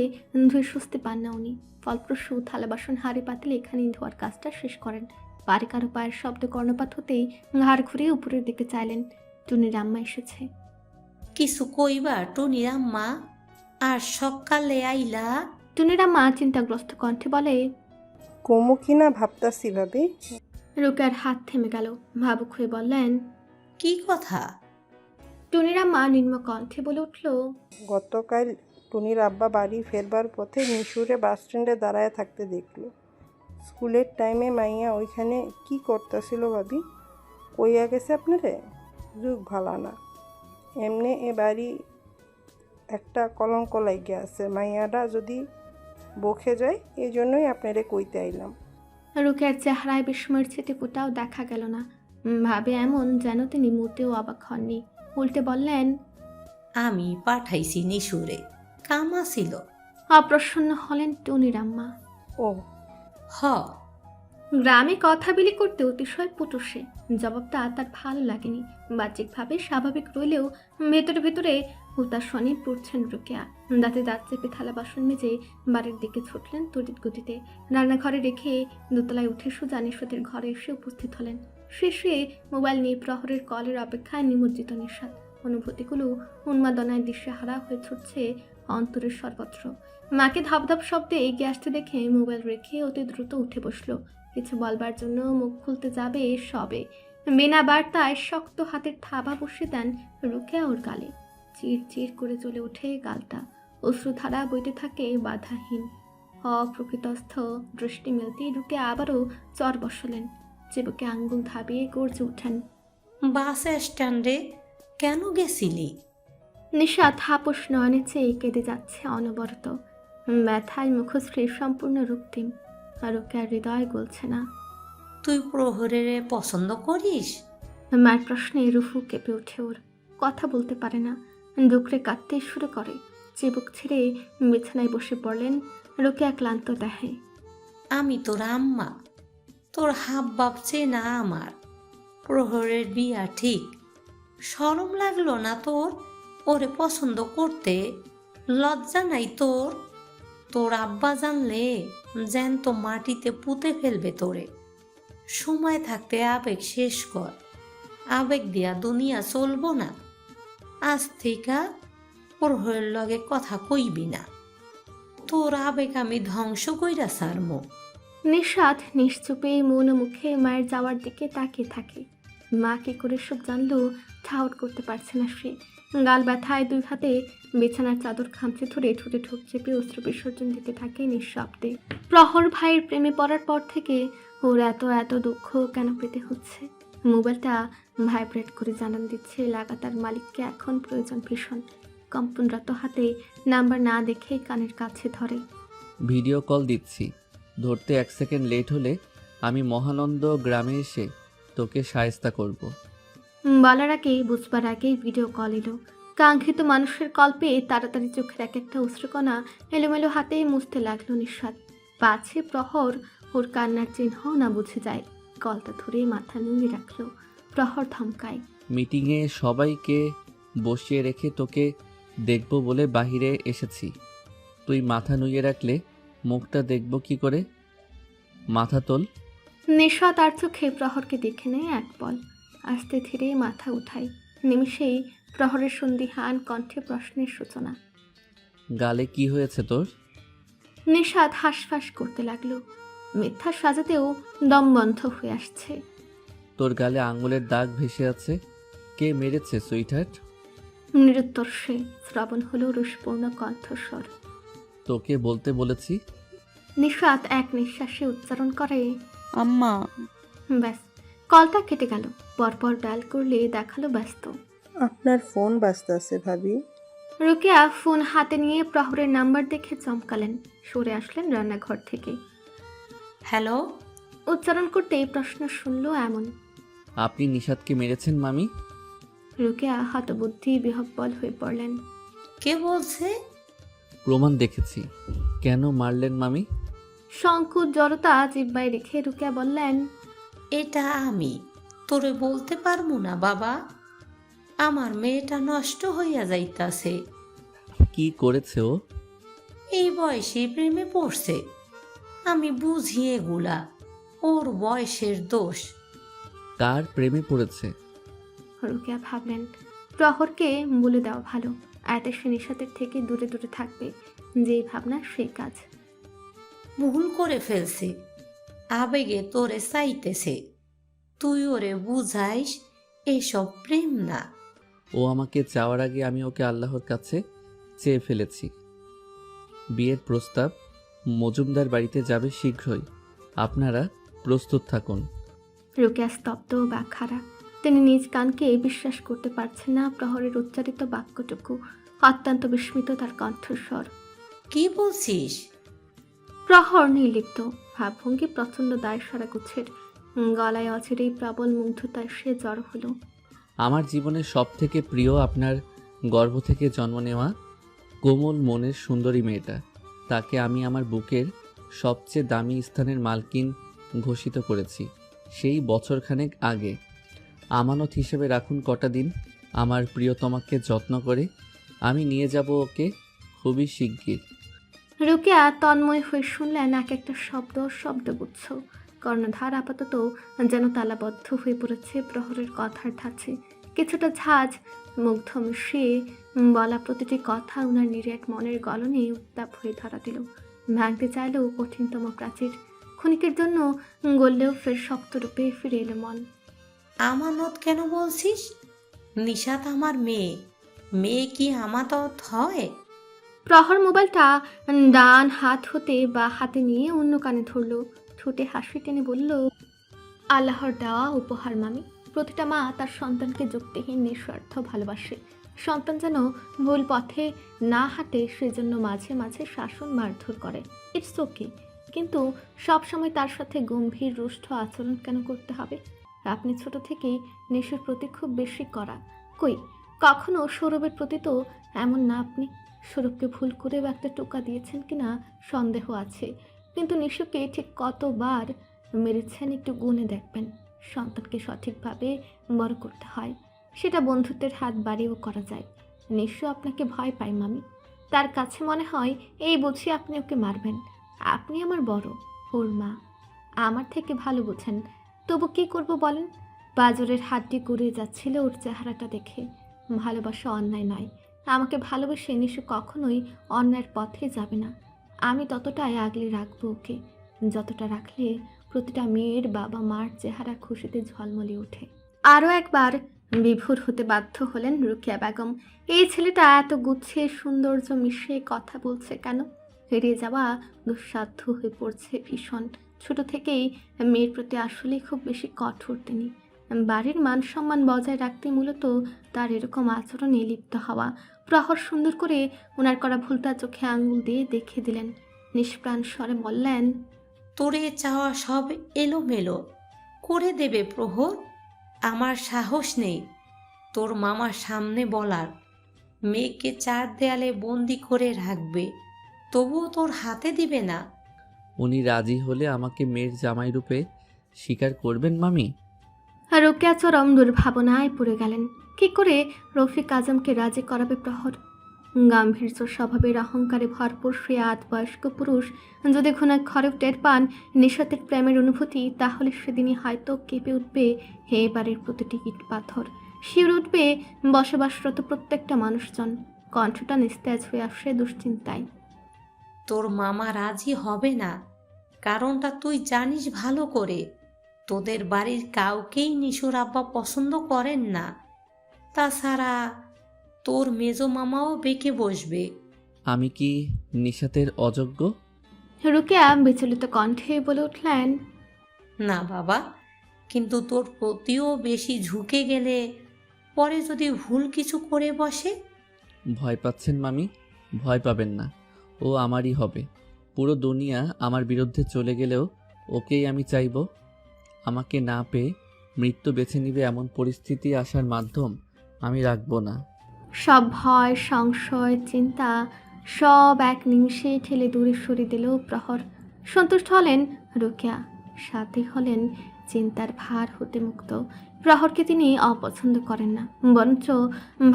ধুয়ে স্বস্তি পান না উনি। ফলপ্রসূ থালা বাসন হাঁড়ি পাতিলে এখানেই ধোয়ার কাজটা শেষ করেন। পারে কারো পায়ের শব্দ কর্ণপাত হতেই ঘাড় ঘুরিয়ে উপরের দিকে চাইলেন। টুনির আম্মা এসেছে। কিছু কইবা টুনির আম্মা? আর সকালে আইলা? টুনির আম্মা চিন্তাগ্রস্ত কণ্ঠে বলে, কমু কিনা ভাবতাছি ভাবি। রুকেয়ার হাত থেমে গেল, ভাবুক হয়ে বললেন, কি কথা? টুনির আম্মা নিম্ন কণ্ঠে বলে উঠল, গতকাল টুনির আব্বা বাড়ি ফেরবার পথে মিশুরে বাস স্ট্যান্ডে দাঁড়ায় থাকতে দেখলো। স্কুলের টাইমে মাইয়া ওইখানে কি করতেছিল ভাবি? কইয়া গেছে আপনারে? যুগ ভালা না, এমনি এ বাড়ি একটা কলঙ্ক লাগে আছে, মাইয়াটা যদি বকে যায়, এই জন্যই আপনারে কইতে আইলাম। রুকেয়ার চেহারায় বিস্ময়ের ছিটে ফোটাও দেখা গেল না। ভাবে এমন যেন তিনি মোটেও অবাক হননি। উল্টে বললেন, আমি পাঠাইছি নিশুরে, কামা ছিল। অপ্রসন্ন হলেন টুনির আম্মা। ও হ, গ্রামে কথা বিলি করতে অতিশয় পটু সে। জবাবটা তার ভালো লাগেনি। বাহ্যিকভাবে স্বাভাবিক রইলেও ভেতরে ভেতরে হুতাশনে পড়ছেন রোকেয়া। দাঁতে দাঁত চেপে থালা বাসন মেজে বাড়ির দিকে ছুটলেন তড়িৎ গতিতে। রান্নাঘরে রেখে দোতলায় উঠে সোজা নিশাতের ঘরে এসে উপস্থিত হলেন। শেষে মোবাইল নিয়ে প্রহরের কলের অপেক্ষায় নিমজ্জিত নিশাত। অনুভূতিগুলো উন্মাদনায় দিশেহারা হয়ে ছুটছে অন্তরের সর্বত্র। মাকে ধাপ শব্দে এগিয়ে আসতে দেখে মোবাইল রেখে অতি দ্রুত উঠে বসলো। কিছু বলবার জন্য মুখ খুলতে যাবে সবে বিনা বার্তায় শক্ত হাতের থাবা বসিয়ে দেন রোকেয়া ওর গালে। চির চির করে জ্বলে ওঠে গালটা। অশ্রুধারা বইতে থাকে বাধাহীন। অপ্রকৃতস্থ দৃষ্টি মেলতেই রোকেয়া আবারও চর বসালেন। চিবুকে আঙ্গুল ধাবিয়ে গর্জে উঠেন, বাস স্ট্যান্ডে কেন গেছিলি? নিশাত হাপস নয়নে চেয়ে কেঁদে যাচ্ছে অনবরত। ব্যথায় মুখশ্রী সম্পূর্ণ রক্তিম। রোকেয়ার হৃদয় গলছে না। তুই প্রহরের পছন্দ করিস? মায়ের প্রশ্নে রুফু কেঁপে ওঠে ওর। কথা বলতে পারে না, ডুকরে কাঁদতে শুরু করে। চিবুক ছেড়ে বিছানায় বসে পড়লেন। রোকেয়া ক্লান্ত দেহে। আমি তোর আম্মা, তোর হাব বাপ চেনা আমার। প্রহরের বিয়া ঠিক, শরম লাগলো না তোর ওরে পছন্দ করতে? লজ্জা নাই তোর? তোর আব্বা জানলে জ্যান্ত মাটিতে পুঁতে ফেলবে তোরে। সময় থাকতে আবেগ শেষ কর, আবেগ দিয়া দুনিয়া চলবো না। আজ থেকে প্রহরের লগে কথা কইবি না, তোর আবেগ আমি ধ্বংস কইরা সারমো। নিশাত নিশ্চুপে মন মুখে মায়ের যাওয়ার দিকে তাকিয়ে থাকে। মা কি করে সব জানলো ঠাউর করতে পারছে না সে। গাল ব্যথায় দুই হাতে বিছানার চাদর খামচে ধরে ঠোঁটে ঠোঁট চেপে অস্ত্র বিসর্জন দিতে থাকে নিঃশব্দে। প্রহর ভাইয়ের প্রেমে পড়ার পর থেকে ওর এত দুঃখ কেন পেতে হচ্ছে। মোবাইলটা ভাইব্রেট করে জানান দিচ্ছে লাগাতার মালিককে এখন প্রয়োজন ভীষণ। কম্পনরত হাতে নাম্বার না দেখেই কানের কাছে ধরে। ভিডিও কল দিচ্ছি, ধরতে 1 সেকেন্ড লেট হলে আমি মহানন্দ গ্রামে এসে তোকে শায়েস্তা করব। বলার আগেই বুঝবার আগেই ভিডিও কল এলো। কাঙ্ক্ষিত মানুষের কল পেয়ে তাড়াতাড়ি চোখের এক একটা অশ্রুকণা এলোমেলো হাতেই মুছতে লাগলো নিঃস্বাদ। পাছে প্রহর ওর কান্নার চিহ্ন না বুঝে যায়। কলটা ধরে মাথা নুয়ে রাখলো। প্রহর ধমকায়, মিটিংয়ে সবাইকে বসিয়ে রেখে তোকে দেখব বলে বাহিরে এসেছি। তুই মাথা নুয়ে রাখলে মুখটা দেখব কি করে? মাথা তোল। নিঃস্বাদ আর চোখে প্রহরকে দেখে নেয় এক পল। আস্তে ধীরে মাথা উঠায়। নিমিষেই প্রহরের সন্দিহান কণ্ঠে প্রশ্নের সূচনা। গালে কি হয়েছে তোর? নিঃস্বাদ হাঁসফাঁস করতে লাগলো। মিথ্যা সাজাতেও দম বন্ধ হয়ে আসছে। তোর গালে আঙুলের দাগ ভেসে আছে, কে মেরেছে সুইটহার্ট? নিরুত্তর সে। শ্রবণ হলো রুষপূর্ণ কণ্ঠস্বর। তোকে বলতে বলেছি। নিঃস্বাদ এক নিঃশ্বাসে উচ্চারণ করে, আম্মা। ব্যাস, কলটা কেটে গেল। পরপর ডায়াল করলে দেখালো ব্যস্ত। আপনার ফোন বাজতেছে ভাবি। রোকেয়া ফোন হাতে নিয়ে প্রহরের নাম্বার দেখে চমকালেন। সরে আসলেন রান্নাঘর থেকে। হ্যালো? উচ্চারণ করতেই প্রশ্ন শুনলো এমন। আপনি নিশাদকে মেরেছেন মামি? রোকেয়া হতবুদ্ধি বিহ্বল হয়ে পড়লেন। কে বলছে? প্রমাণ দেখেছি। কেন মারলেন মামি? সংকোচ জড়তা জিব্বায় রেখে রোকেয়া বললেন, এটা আমি তোরে বলতে পারবো না বাবা। আমার মেয়েটা নষ্ট হইয়া যাইতাছে। কি করেছে ও? এই বয়সে প্রেমে পড়ছে। আমি বুঝি এগুলা, ওর বয়সের দোষ। কার প্রেমে পড়েছে? রোকেয়া ভাবলেন প্রহরকে বলে দেওয়া ভালো। এতে সে নিশাতের থেকে দূরে দূরে থাকবে। যেই ভাবনা সেই কাজ। ভুল করে ফেলছে, আবেগে তোরে চাইতেছে। তুই ওরে বুঝাইস এসব প্রেম না। ও আমাকে চাওয়ার আগে আমি ওকে আল্লাহর কাছে চেয়ে ফেলেছি। বিয়ের প্রস্তাব মজুমদার বাড়িতে যাবে শীঘ্রই, আপনারা প্রস্তুত থাকুন। রোকেয়া স্তব্ধ বা খাড়া। তিনি নিজ কানকে বিশ্বাস করতে পারছেন না প্রহরের উচ্চারিত বাক্যটুকু। অত্যন্ত বিস্মিত তার কণ্ঠস্বর। কি বলছিস? প্রহর নির্লিপ্ত, ভাবভঙ্গি প্রচণ্ড দায় সারা গুছের। গলায় অচিরেই প্রবল মুগ্ধতায় সে জড় হলো। আমার জীবনের সব থেকে প্রিয় আপনার গর্ভ থেকে জন্ম নেওয়া কোমল মনের সুন্দরী মেয়েটা। তাকে আমি আমার বুকের সবচেয়ে দামি স্থানের মালকিন ঘোষিত করেছি সেই বছরখানেক আগে। আমানত হিসেবে রাখুন কটা দিন আমার প্রিয়তমাকে যত্ন করে। আমি নিয়ে যাব ওকে খুবই শিগগির। রোকেয়া তন্ময় হয়ে শুনলেন এক একটা শব্দগুচ্ছ। কর্ণধার আপাতত যেন তালাবদ্ধ হয়ে পড়েছে প্রহরের কথার ধাঁচে। কিছুটা ঝাঁজ মুগ্ধ মিশিয়ে বলা প্রতিটি কথা উনার নিরেট মনের গলনে উত্তাপ হয়ে ধরা দিল। ভাঙতে চাইলেও কঠিনতম প্রাচীর। ক্ষণিকের জন্য গললেও ফের শক্তরূপে ফিরে এলো মন। আমানত কেন বলছিস? নিশাত আমার মেয়ে, মেয়ে কি আমানত হয়? প্রহর মোবাইলটা ডান হাত হতে বা হাতে নিয়ে অন্য কানে ধরল। ঠোঁটে হাসি টেনে বলল, আল্লাহর দেওয়া উপহার মামি। প্রতিটা মা তার সন্তানকে যুক্তিহীন নিঃস্বার্থ ভালোবাসে। সন্তান যেন ভুল পথে না হাঁটে সেজন্য মাঝে মাঝে শাসন মারধর করে। ইটস ওকে, কিন্তু সবসময় তার সাথে গম্ভীর রুষ্ট আচরণ কেন করতে হবে? আপনি ছোট থেকেই নিশুর প্রতি খুব বেশি করা। কই কখনো সৌরভের প্রতি তো এমন না। আপনি সৌরভকে ভুল করেও একটা টোকা দিয়েছেন কিনা সন্দেহ আছে, কিন্তু নিশুকে ঠিক কতবার মেরেছেন একটু গুণে দেখবেন। সন্তানকে সঠিকভাবে বড় করতে হয়, সেটা বন্ধুত্বের হাত বাড়িয়েও করা যায়। নিশু আপনাকে ভয় পায় মামি। তার কাছে মনে হয় এই বুঝি আপনি ওকে মারবেন। আপনি আমার বড়, ওর মা, আমার থেকে ভালো বোঝেন। তবু কী করব বলেন? বাজারের হাতটি গড়িয়ে যাচ্ছিল ওর চেহারাটা দেখে। ভালোবাসা অন্যায় নয়। আমাকে ভালোবেসে নিশু কখনোই অন্যায়ের পথে যাবে না। আমি ততটাই আগলে রাখবো ওকে, যতটা রাখলে প্রতিটা মেয়ের বাবা মার চেহারা খুশিতে ঝলমলে ওঠে। আরও একবার বিভোর হতে বাধ্য হলেন রুকিয়া বেগম। এই ছেলেটা এত গুছিয়ে সৌন্দর্য মিশিয়ে কথা বলছে কেন? হেরিয়ে যাওয়া দুঃসাধ্য হয়ে পড়ছে ভীষণ। ছোট থেকেই মেয়ের প্রতি আসলেই খুব বেশি কঠোর তিনি। বাড়ির মান সম্মান বজায় রাখতে মূলত তার এরকম আচরণে লিপ্ত হওয়া। প্রহর সুন্দর করে ওনার করা ভুলটা চোখে আঙুল দিয়ে দেখিয়ে দিলেন। নিষ্প্রাণ স্বরে বললেন, তোরে চাওয়া সব এলোমেলো করে দেবে প্রহর। আমার সাহস নেই তোর মামার সামনে বলার। মেয়েকে চার দেয়ালে বন্দি করে রাখবে, তবুও তোর হাতে দিবে না। উনি রাজি হলে আমাকে মেয়ের জামাই রূপে স্বীকার করবেন মামি? রোকেয়া চরম দুর্ভাবনায় পড়ে গেলেন। কি করে রফিক আজমকে রাজি করাবে প্রহর? গাম্ভীর্য স্বভাবের অহংকারে ভরপুর সে বয়স্ক পুরুষ যদি ঘরে টের পান নিশাতের প্রেমের অনুভূতি, তাহলে সেদিনই হয়তো কেঁপে উঠবে এবারের প্রতিটি ইট পাথর। শিউরে উঠবে বসবাসরত প্রত্যেকটা মানুষজন। কণ্ঠটা নিস্তেজ হয়ে আসে দুশ্চিন্তায়। তোর মামা রাজি হবে না, কারণটা তুই জানিস ভালো করে। তোদের বাড়ির কাউকেই নিশুর আব্বা পছন্দ করেন না। তাছাড়া তোর মেজো মামাও বেঁকে বসবে। আমি কি নিশাতের অযোগ্য? রুকেয়া বিচলিত কণ্ঠে বলে উঠলেন, না বাবা, কিন্তু তোর প্রতিও বেশি ঝুঁকে গেলে পরে যদি ভুল কিছু করে বসে। ভয় পাচ্ছেন মামি? ভয় পাবেন না, ও আমারই হবে। পুরো দুনিয়া আমার বিরুদ্ধে চলে গেলেও ওকেই আমি চাইব। আমাকে না পেয়ে মৃত্যু বেছে নিবে এমন পরিস্থিতি আসার মাধ্যম আমি রাখবো না। সব ভয়, সংশয়, চিন্তা সব এক নিমিষে ঠেলে দূরে সরিয়ে দিল প্রহর। সন্তুষ্ট হলেন রোকেয়া, সাথে হলেন চিন্তার ভার হতে মুক্ত। প্রহরকে তিনি অপছন্দ করেন না, বরঞ্চ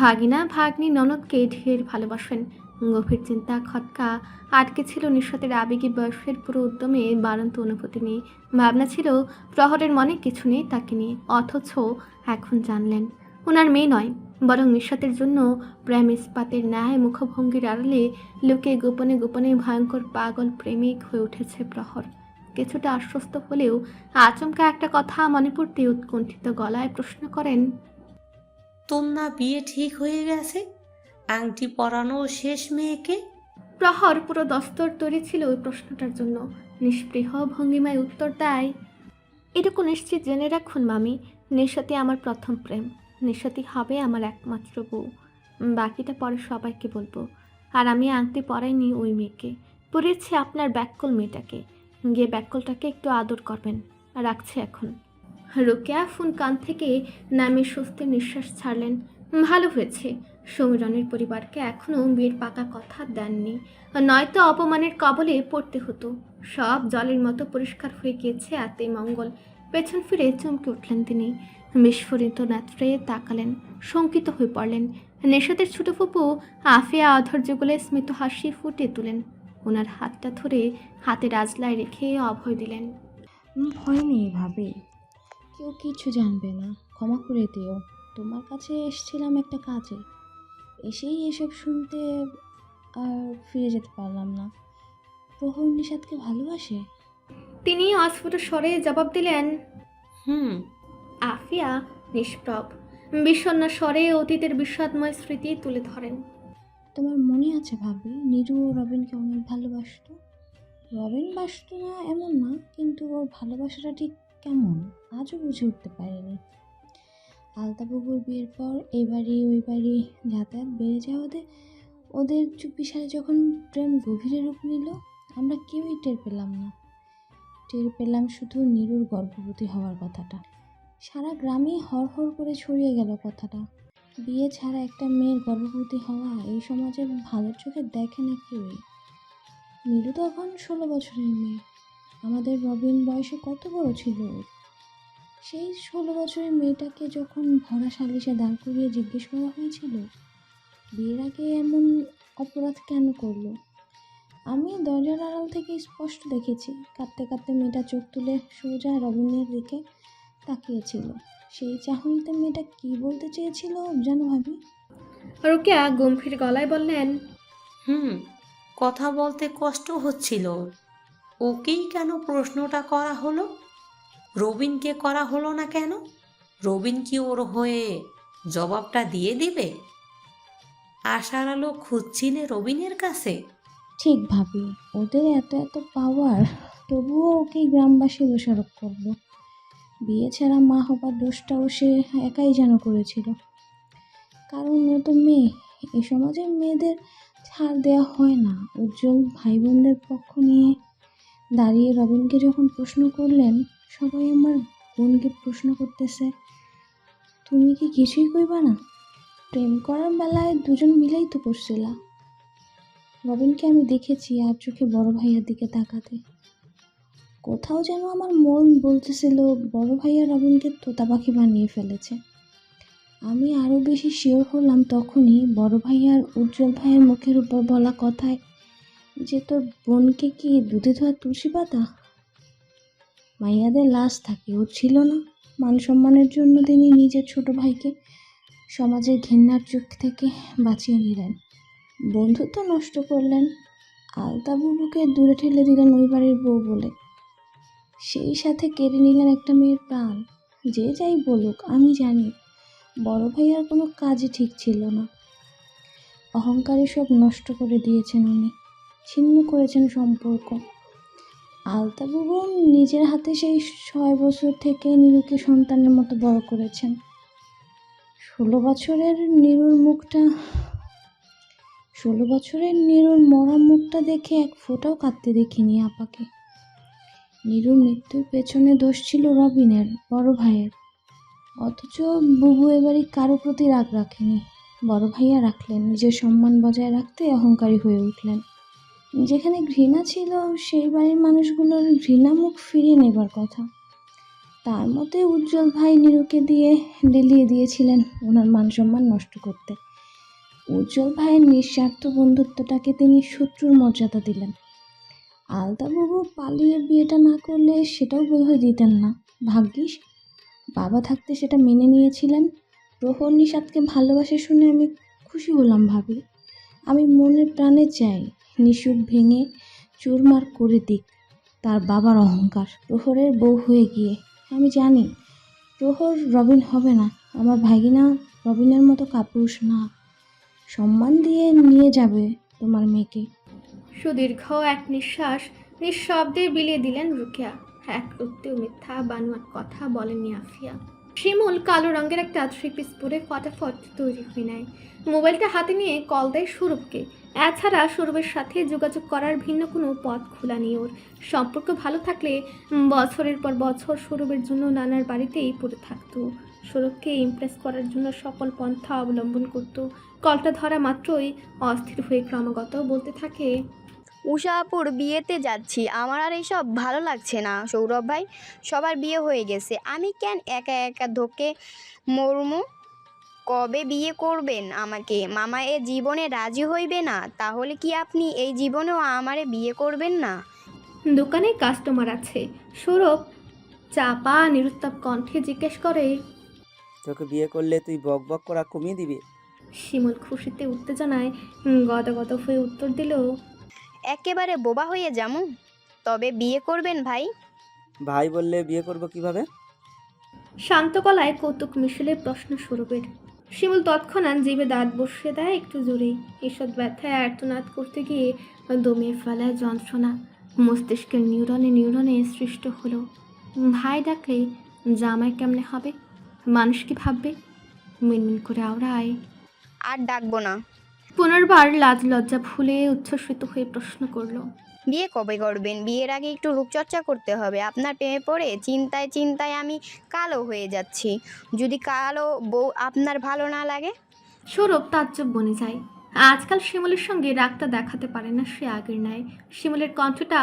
ভাগিনা ভাগ্নি ননদকে ঢের ভালোবাসেন। গভীর চিন্তা খটকা আটকে ছিল নিঃস্বাতের আবেগী বয়সের পুরো উদ্যমে বাড়ন্ত অনুভূতি নিয়ে। ভাবনা ছিল প্রহরের মনে কিছু নেই তাকে নিয়ে, অথচ এখন জানলেন ওনার মেয়ে নয়, বরং নিঃস্বাতের জন্য প্রেম ইস্পাতের ন্যায় মুখভঙ্গির আড়ালে লোকে গোপনে গোপনে ভয়ঙ্কর পাগল প্রেমিক হয়ে উঠেছে প্রহর। কিছুটা আশ্বস্ত হলেও আচমকা একটা কথা মনে পড়তে উৎকণ্ঠিত গলায় প্রশ্ন করেন, তোর না বিয়ে ঠিক হয়ে গেছে? আংটি পরানো শেষ মেয়েকে? প্রহর পুরো দস্তর তৈরি ছিল ওই প্রশ্নটার জন্য। নিষ্পৃহ ভঙ্গিমায় উত্তর দেয়, এটুকু নিশ্চিত জেনে রাখুন মামি, নিশাতি আমার প্রথম প্রেম। নিশাতি হবে আমার একমাত্র বউ। বাকিটা পরে সবাইকে বলবো। আর আমি আংটি পরাইনি ওই মেয়েকে, পড়েছি আপনার ব্যাককল মেয়েটাকে। গিয়ে ব্যাককলটাকে একটু আদর করবেন। রাখছে এখন। রোকেয়া ফোন কান থেকে নামে স্বস্তির নিঃশ্বাস ছাড়লেন। ভালো হয়েছে সমীরণের পরিবারকে এখনও বিয়ের পাকা কথা দেননি, নয়তো অপমানের কবলে পড়তে হতো। সব জলের মতো পরিষ্কার হয়ে গিয়েছে, এতেই মঙ্গল। পেছন ফিরে চমকে উঠলেন তিনি। বিস্ফোরিত নেত্রে তাকালেন, শঙ্কিত হয়ে পড়লেন। নেশাতের ছোট ফুপু আফিয়া অধৈর্য গলে স্মিত হাসি ফুটে তুলেন। ওনার হাতটা ধরে হাতের আজলায় রেখে অভয় দিলেন। ভয় নেই ভাবি, কেউ কিছু জানবে না, ক্ষমা করে দিও। তোমার কাছে এসেছিলাম একটা কাজে, এসেই এসব শুনতে আর ফিরে যেতে পারলাম না। প্রহর নিষাদকে ভালোবাসে? তিনি অস্ফুট স্বরে জবাব দিলেন। হুম। আফিয়া নিষ্প্রভ বিষণ্ণ স্বরে অতীতের বিষাদময় স্মৃতি তুলে ধরেন। তোমার মনে আছে ভাবি, নীরু ও রবিনকে অনেক ভালোবাসতো? রবিন বাসতো না এমন না, কিন্তু ওর ভালোবাসাটা ঠিক কেমন আজও বুঝে উঠতে পারেনি। আলতাবুবুর বিয়ের পর এই বাড়ি ওই বাড়ি যাতায়াত বেড়ে যাওয়াতে ওদের চুপিসারে যখন প্রেম গভীরে রূপ নিল, আমরা কেউই টের পেলাম না। টের পেলাম শুধু নীরুর গর্ভবতী হওয়ার কথাটা। সারা গ্রামে হর করে ছড়িয়ে গেল কথাটা। বিয়ে ছাড়া একটা মেয়ের গর্ভবতী হওয়া এই সমাজে ভালো চোখে দেখে না কেউই। নীরু তখন 16 বছরের মেয়ে। আমাদের রবিন বয়সে কত বড় ছিল ওর। সেই 16 বছরের মেয়েটাকে যখন ভরা সালিশে দাঁড় করিয়ে জিজ্ঞেস করা হয়েছিল বিয়ের আগে এমন অপরাধ কেন করলো, আমি দরজার আড়াল থেকে স্পষ্ট দেখেছি কাঁদতে কাঁদতে মেয়েটা চোখ তুলে সোজা রবিনের দিকে তাকিয়েছিল। সেই চাহনিতে মেয়েটা কি বলতে চেয়েছিল জানো ভাবি? রুকিয়া গম্ভীর গলায় বললেন। কথা বলতে কষ্ট হচ্ছিল ওর। ওকেই কেন প্রশ্নটা করা হলো? রবিনকে করা হলো না কেন? রবিন কি ওর হয়ে জবাবটা দিয়ে দিবে? আশার আলো খুঁজছিলে রবিনের কাছে? ঠিক ভাবি, ওদের এত পাওয়ার, তবুও ওকে গ্রামবাসী দোষারোপ করলো। বিয়ে ছাড়া মা হবার দোষটাও সে একাই যেন করেছিল। কারণ ও তো মেয়ে, এ সমাজে মেয়েদের ছাড় দেওয়া হয় না। উজ্জ্বল ভাই বোনদের পক্ষ নিয়ে দাঁড়িয়ে রবিনকে যখন প্রশ্ন করলেন, সবাই আমার বোনকে প্রশ্ন করতেছে তুমি কি কিছুই কইবা না? প্রেম করার বেলায় দুজন মিলেই তো করছিলা। রবিনকে আমি দেখেছি আর চোখে বড় ভাইয়ার দিকে তাকাতে। কোথাও যেন আমার মন বলতেছিল বড় ভাইয়া রবিনকে তোতা পাখি বানিয়ে ফেলেছে। আমি আরও বেশি শিওর হলাম তখনই বড় ভাইয়ার উজ্জ্বল ভাইয়ের মুখের উপর বলা কথায় যে তোর বোনকে কি দুধে ধোয়া তুলসী পাতা। মাইয়াদের লাশ থাকে, ওর ছিল না। মান সম্মানের জন্য তিনি নিজের ছোট ভাইকে সমাজের ঘেন্নার চোখ থেকে বাঁচিয়ে নিলেন। বন্ধুত্ব নষ্ট করলেন। আলতাবুবুকে দূরে ঠেলে দিলেন ওই বাড়ির বউ বলে। সেই সাথে কেড়ে নিলেন একটা মেয়ের প্রাণ। যে যাই বলুক, আমি জানি বড় ভাইয়ার কোনো কাজই ঠিক ছিল না। অহংকারে সব নষ্ট করে দিয়েছেন উনি, ছিন্ন করেছেন সম্পর্ক। আলতাবুবু নিজের হাতে সেই 6 বছর থেকে নীরুকে সন্তানের মতো বড় করেছেন। 16 বছরের নীরুর মরা মুখটা দেখে এক ফোঁটাও কাঁদতে দেখিনি আপাকে। নীরুর মৃত্যুর পেছনে দোষ ছিল রবিনের, বড় ভাইয়ের। অথচ বুবু এবারই কারো প্রতি রাগ রাখেনি। বড় ভাইয়া রাখলেন। নিজের সম্মান বজায় রাখতে অহংকারী হয়ে উঠলেন। যেখানে ঘৃণা ছিল সেই বাড়ির মানুষগুলোর ঘৃণা মুখ ফিরিয়ে নেবার কথা। তার মতে উজ্জ্বল ভাই নীরুকে দিয়ে ডেলিয়ে দিয়েছিলেন ওনার মান সম্মান নষ্ট করতে। উজ্জ্বল ভাইয়ের নিঃস্বার্থ বন্ধুত্বটাকে তিনি শত্রুর মর্যাদা দিলেন। আলতাবুবু পালিয়ে বিয়েটা না করলে সেটাও বোধহয় দিতেন না। ভাগ্যিস বাবা থাকতে সেটা মেনে নিয়েছিলেন। প্রহর নিষাদকে ভালোবাসে শুনে আমি খুশি হলাম ভাবি। আমি মনে প্রাণে চাই নিশুক ভেঙে চুরমার করে দিক তার বাবার অহংকার প্রহরের বউ হয়ে গিয়ে। আমি জানি প্রহর রবিন হবে না, আমার ভাগিনা রবিনের মতো কাপুরুষ না। সম্মান দিয়ে নিয়ে যাবে তোমার মেয়েকে। সুদীর্ঘ এক নিঃশ্বাস নিঃশব্দে বিলিয়ে দিলেন রুকিয়া। এক রুক্তেও মিথ্যা বানোয়াট কথা বলেননি আফিয়া। শিমুল কালো রঙের একটা 3 পিস পরে ফটাফট তৈরি হয়ে নেয়। মোবাইলটা হাতে নিয়ে কল দেয় সৌরভকে। এছাড়া সৌরভের সাথে যোগাযোগ করার ভিন্ন কোনো পথ খোলা নেই ওর। সম্পর্ক ভালো থাকলে বছরের পর বছর সৌরভের জন্য নানার বাড়িতেই পড়ে থাকতো। সৌরভকে ইমপ্রেস করার জন্য সকল পন্থা অবলম্বন করত। কলটা ধরা মাত্রই অস্থির হয়ে ক্রমাগত বলতে থাকে, উষা আপুর বিয়েতে যাচ্ছি, আমার আর এইসব ভালো লাগছে না সৌরভ ভাই। সবার বিয়ে হয়ে গেছে, আমি কেন একা একা ধোকে মরমু? কবে বিয়ে করবেন আমাকে? মামা এ জীবনে রাজি হইবে না, তাহলে কি আপনি এই জীবনেও আমারে বিয়ে করবেন না? দোকানে কাস্টমার আছে। সৌরভ চাপা নিরুত্তাপ কণ্ঠে জিজ্ঞেস করে। তোকে বিয়ে করলে তুই বক বক করা কমিয়ে দিবি? শিমুল খুশিতে উত্তেজনায় গদগদ হয়ে উত্তর দিল। একেবারে বোবা হয়ে যামু। তবে বিয়ে করবেন ভাই? ভাই বললে বিয়ে করব কিভাবে? শান্ত গলায় কৌতুক মিশেলে প্রশ্ন সৌরভের। শিমুল তৎক্ষণাৎ জিভে দাঁত বসিয়ে দেয় একটু জোরেই। ঈষৎ ব্যথায় আর্তনাদ করতে গিয়ে দমিয়ে ফেলায় যন্ত্রণা। মস্তিষ্কের নিউরনে নিউরনে সৃষ্ট হলো। ভাই ডাকলে জামাই কেমনে হবে? মানুষ কি ভাববে? মিনমিন করে আওড়ায়। আর ডাকবো না। পুনর্বার লাজ লজ্জা ভুলে উচ্ছ্বসিত হয়ে প্রশ্ন করলো। বিয়ে কবে করবেন? বিয়ের আগে একটু রূপচর্চা করতে হবে। আপনার প্রেমে পড়ে চিন্তায় চিন্তায় আমি কালো হয়ে যাচ্ছি। যদি কালো বউ আপনার ভালো না লাগে? সৌরভ তাজ্জব বনে যায়। আজকাল শিমুলের সঙ্গে রাগটা দেখাতে পারে না সে আগের ন্যায়। শিমুলের কণ্ঠটা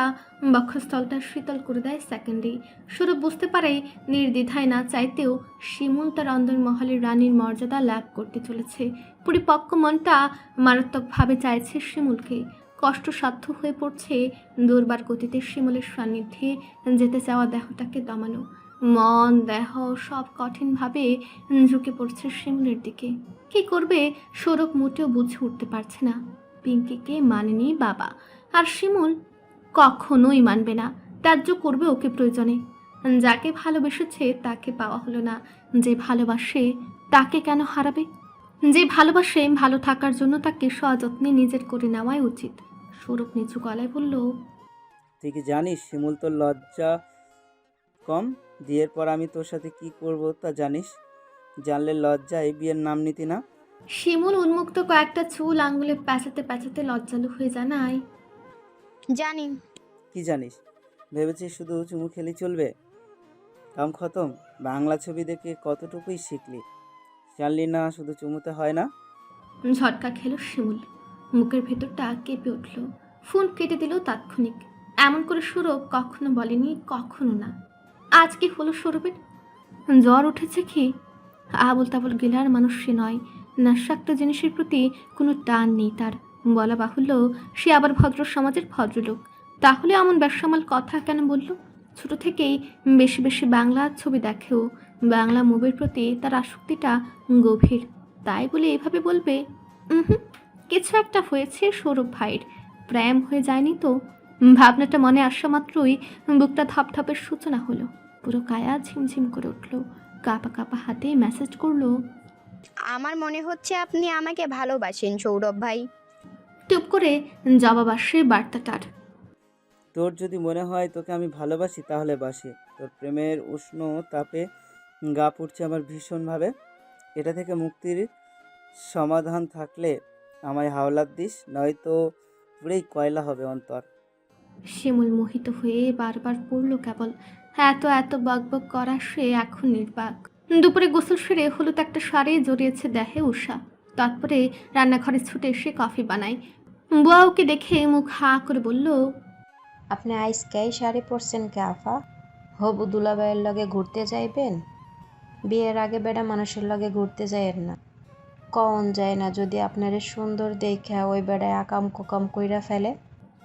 বক্ষস্থলটা শীতল করে দেয় সেকেন্ডেই। সৌরভ বুঝতে পারে নির্দ্বিধায় না চাইতেও শিমুল তার অন্দরমহলের রানীর মর্যাদা লাভ করতে চলেছে। পরিপক্ক মনটা মারাত্মকভাবে চাইছে শিমুলকে। কষ্টসাধ্য হয়ে পড়ছে দুর্বার গতিতে শিমুলের সান্নিধ্যে যেতে চাওয়া দেহটাকে দমানো। মন দেহ সব কঠিনভাবে ঝুঁকে পড়ছে শিমুলের দিকে। কী করবে সৌরভ মোটেও বুঝে উঠতে পারছে না। পিঙ্কিকে মানেনি বাবা, আর শিমুল কখনোই মানবে না। ত্যায্য করবে ওকে প্রয়োজনে। যাকে ভালোবেসেছে তাকে পাওয়া হলো না, যে ভালোবাসে তাকে কেন হারাবে? যে ভালোবাসে ভালো থাকার জন্য তাকে সযত্নে নিজের করে নেওয়াই উচিত। সৌরভ নিচু গলায় বলল। তুই কি জানিস শিমুল, তোর লজ্জা কম? বিয়ের পর আমি তোর সাথে কি করব তা জানিস? জানলে লজ্জায় বিয়ের নাম নিতি না। শিমুল উন্মুক্ত কয়েকটা চুল আঙ্গুলে প্যাঁচাতে প্যাঁচাতে লজ্জালু হয়ে জানায়। জানি। কি জানিস? ভেবেছিস শুধু চুমু খেলি চলবে? কাম খতম। বাংলা ছবি দেখে কতটুকুই শিখলি, জানলি না শুধু চুমুতে হয় না। ঝটকা খেল শিমুল। মুখের ভেতরটা কেঁপে উঠল। ফোন কেটে দিল তাৎক্ষণিক। এমন করে সৌরভ কখনো বলেনি, কখনো না। আজ কি হলো সৌরভের? জ্বর উঠেছে কি? আবল তাবল গেলার মানুষ সে নয়। নাশাক্ত জিনিসের প্রতি কোনো টান নেই তার। বলা বাহুল্য সে আবার ভদ্র সমাজের ভদ্রলোক। তাহলে এমন বেসামাল কথা কেন বলল? ছোট থেকেই বেশি বেশি বাংলা ছবি দেখেও। বাংলা মুভির প্রতি তার আসক্তিটা গভীর। তাই বলে এভাবে বলবে? কিছু একটা হয়েছে সৌরভ ভাইয়ের। প্রেম হয়ে যায়নি তো? ভাবনাটা মনে আসা মাত্রই বুকটা ধপধপের সূচনা হলো। পুরো কায়া ঝিমঝিম করে উঠল। কাঁপা কাঁপা হাতে মেসেজ করলো। আমার মনে হচ্ছে আপনি আমাকে ভালোবাসেন সৌরভ ভাই। টুপ করে জবাব আসে বার্তাটার। তোর যদি মনে হয় তোকে আমি ভালোবাসি তাহলে বাসি। তোর প্রেমের উষ্ণ তাপে গা পুড়ছে আমার ভীষণভাবে। এটা থেকে মুক্তির সমাধান থাকলে আমায় হাওলাত দিস, নয়তো পুরেই কয়লা হবে অন্তর। শিমুল মোহিত হয়ে বারবার পড়ল কেবল। এত এত বকবক করা সে এখন নির্বাক। দুপুরে গোসল সেরে হলুদ একটা শাড়ি জড়িয়েছে দেহে উষা। তারপরে রান্নাঘরে ছুটে এসে কফি বানায়। বুয়া ওকে দেখে মুখ হা করে বলল। আপনি আইসকাই শাড়ি পরছেন কে আফা? হবু দুলাভাইয়ের লগে ঘুরতে যাইবেন? বিয়ের আগে বেড়া মানুষের লগে ঘুরতে যাইয়েন না। কন যায় না যদি আপনারে সুন্দর দেখা ওই বেড়ায় আকাম কোকাম কইরা ফেলে।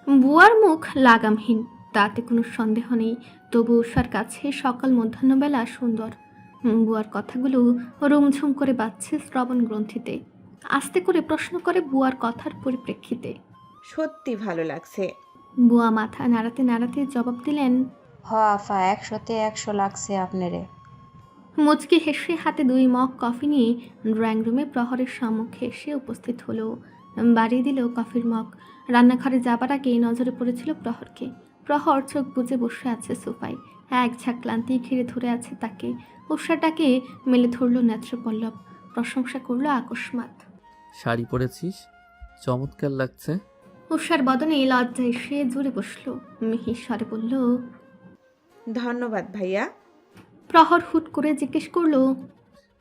বুয়ার মুখ লাগামহীন, তাতে কোনো সন্দেহ নেই। তবু উষার কাছে সকাল মধ্যাহ্নবেলা সুন্দর। বুয়ার কথাগুলো রুমঝুম করে বাজছে শ্রবণ গ্রন্থিতে। আস্তে করে প্রশ্ন করে বুয়ার কথার পরিপ্রেক্ষিতে। সত্যি ভালো লাগছে। বুয়া মাথা নাড়াতে নাড়াতে জবাব দিলেন। হ আফা, 100-তে 100 লাগছে আপনারে। মুচকি হেসে হাতে 2 মগ কফি নিয়ে ড্রয়িং রুমে প্রহরের সম্মুখে এসে উপস্থিত হলো। বাড়িয়ে দিল কফির মগ। রান্নাঘরে যাবার আগে নজরে পড়েছিল প্রহরকে। প্রহর চোখ বুজে বসে আছে সোফায়। এক ঝাঁক ক্লান্তি ঘিরে ধরে আছে তাকে। উষাটাকে মেলে ধরল নেত্রপল্লব। প্রশংসা করলো আকস্মাত। শাড়ি পরেছিস, চমৎকার লাগছে। উষার বদনে লজ্জা এসে জুড়ে বসলো। মিহির স্বরে বলল। ধন্যবাদ ভাইয়া। প্রহর হুট করে জিজ্ঞেস করলো।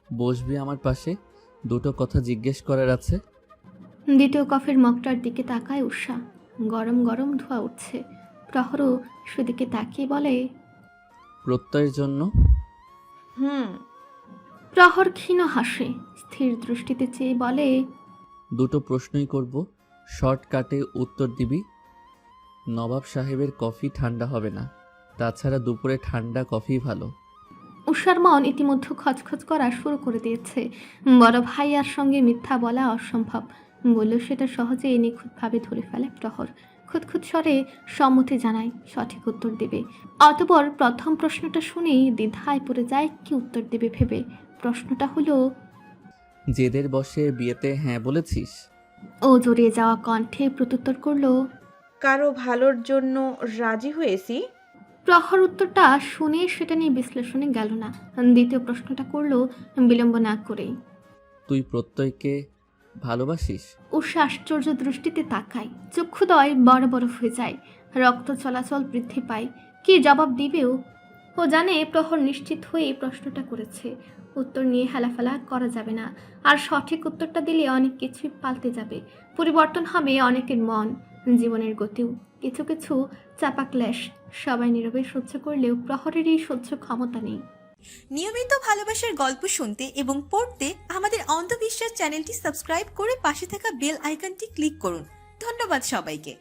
বসবি আমার পাশে? দুটো কথা জিজ্ঞেস করার আছে। দ্বিতীয় কফির মগটার দিকে তাকায় উষা। গরম গরম ধোঁয়া উঠছে। প্রহরও সেদিকে তাকিয়ে বলে। প্রত্যয়ের জন্য। প্রহর ক্ষীণ হাসে, স্থির দৃষ্টিতে চেয়ে বলে, দুটো প্রশ্নই করব, শর্টকাটে উত্তর দিবি। নবাব সাহেবের কফি ঠান্ডা হবে না, তাছাড়া দুপুরে ঠান্ডা কফি ভালো। উষার মন ইতিমধ্যে খচখচ করা শুরু করে দিয়েছে। বড় ভাইয়ার সঙ্গে মিথ্যা বলা অসম্ভব, বললেও সেটা সহজেই নিখুঁতভাবে ধরে ফেলে প্রহর। খুঁতখুঁত স্বরে সম্মতি জানায়, সঠিক উত্তর দেবে। অতঃপর প্রথম প্রশ্নটা শুনেই দ্বিধায় পড়ে যায় কি উত্তর দেবে ভেবে। প্রশ্নটা হলো, জেদের বসে বিয়েতে হ্যাঁ বলেছিস? ও জড়িয়ে যাওয়া কণ্ঠে প্রত্যুত্তর করলো, কারো ভালোর জন্য রাজি হয়েছি। প্রহর উত্তরটা শুনে সেটা নিয়ে বিশ্লেষণে গেল না। দ্বিতীয় প্রশ্নটা করলো বিলম্ব না করেই, তুই প্রত্যয়কে ভালোবাসিস? উষা আশ্চর্য দৃষ্টিতে তাকায়, চক্ষুদয় বড় বড় হয়ে যায়, রক্ত চলাচল বৃদ্ধি পায়। কি জবাব দিবেও ও জানে প্রহর নিশ্চিত হয়ে এই প্রশ্নটা করেছে। উত্তর নিয়ে হেলাফেলা করা যাবে না, আর সঠিক উত্তরটা দিলে অনেক কিছুই পাল্টে যাবে, পরিবর্তন হবে অনেকের মন, জীবনের গতিও। কিছু কিছু চাপা ক্লেশ সবাই নীরবে সহ্য করলেও প্রহরের এই সহ্য ক্ষমতা নেই। নিয়মিত ভালোবাসার গল্প শুনতে এবং পড়তে আমাদের অন্ধবিশ্বাস চ্যানেলটি সাবস্ক্রাইব করে পাশে থাকা বেল আইকনটি ক্লিক করুন। ধন্যবাদ সবাইকে।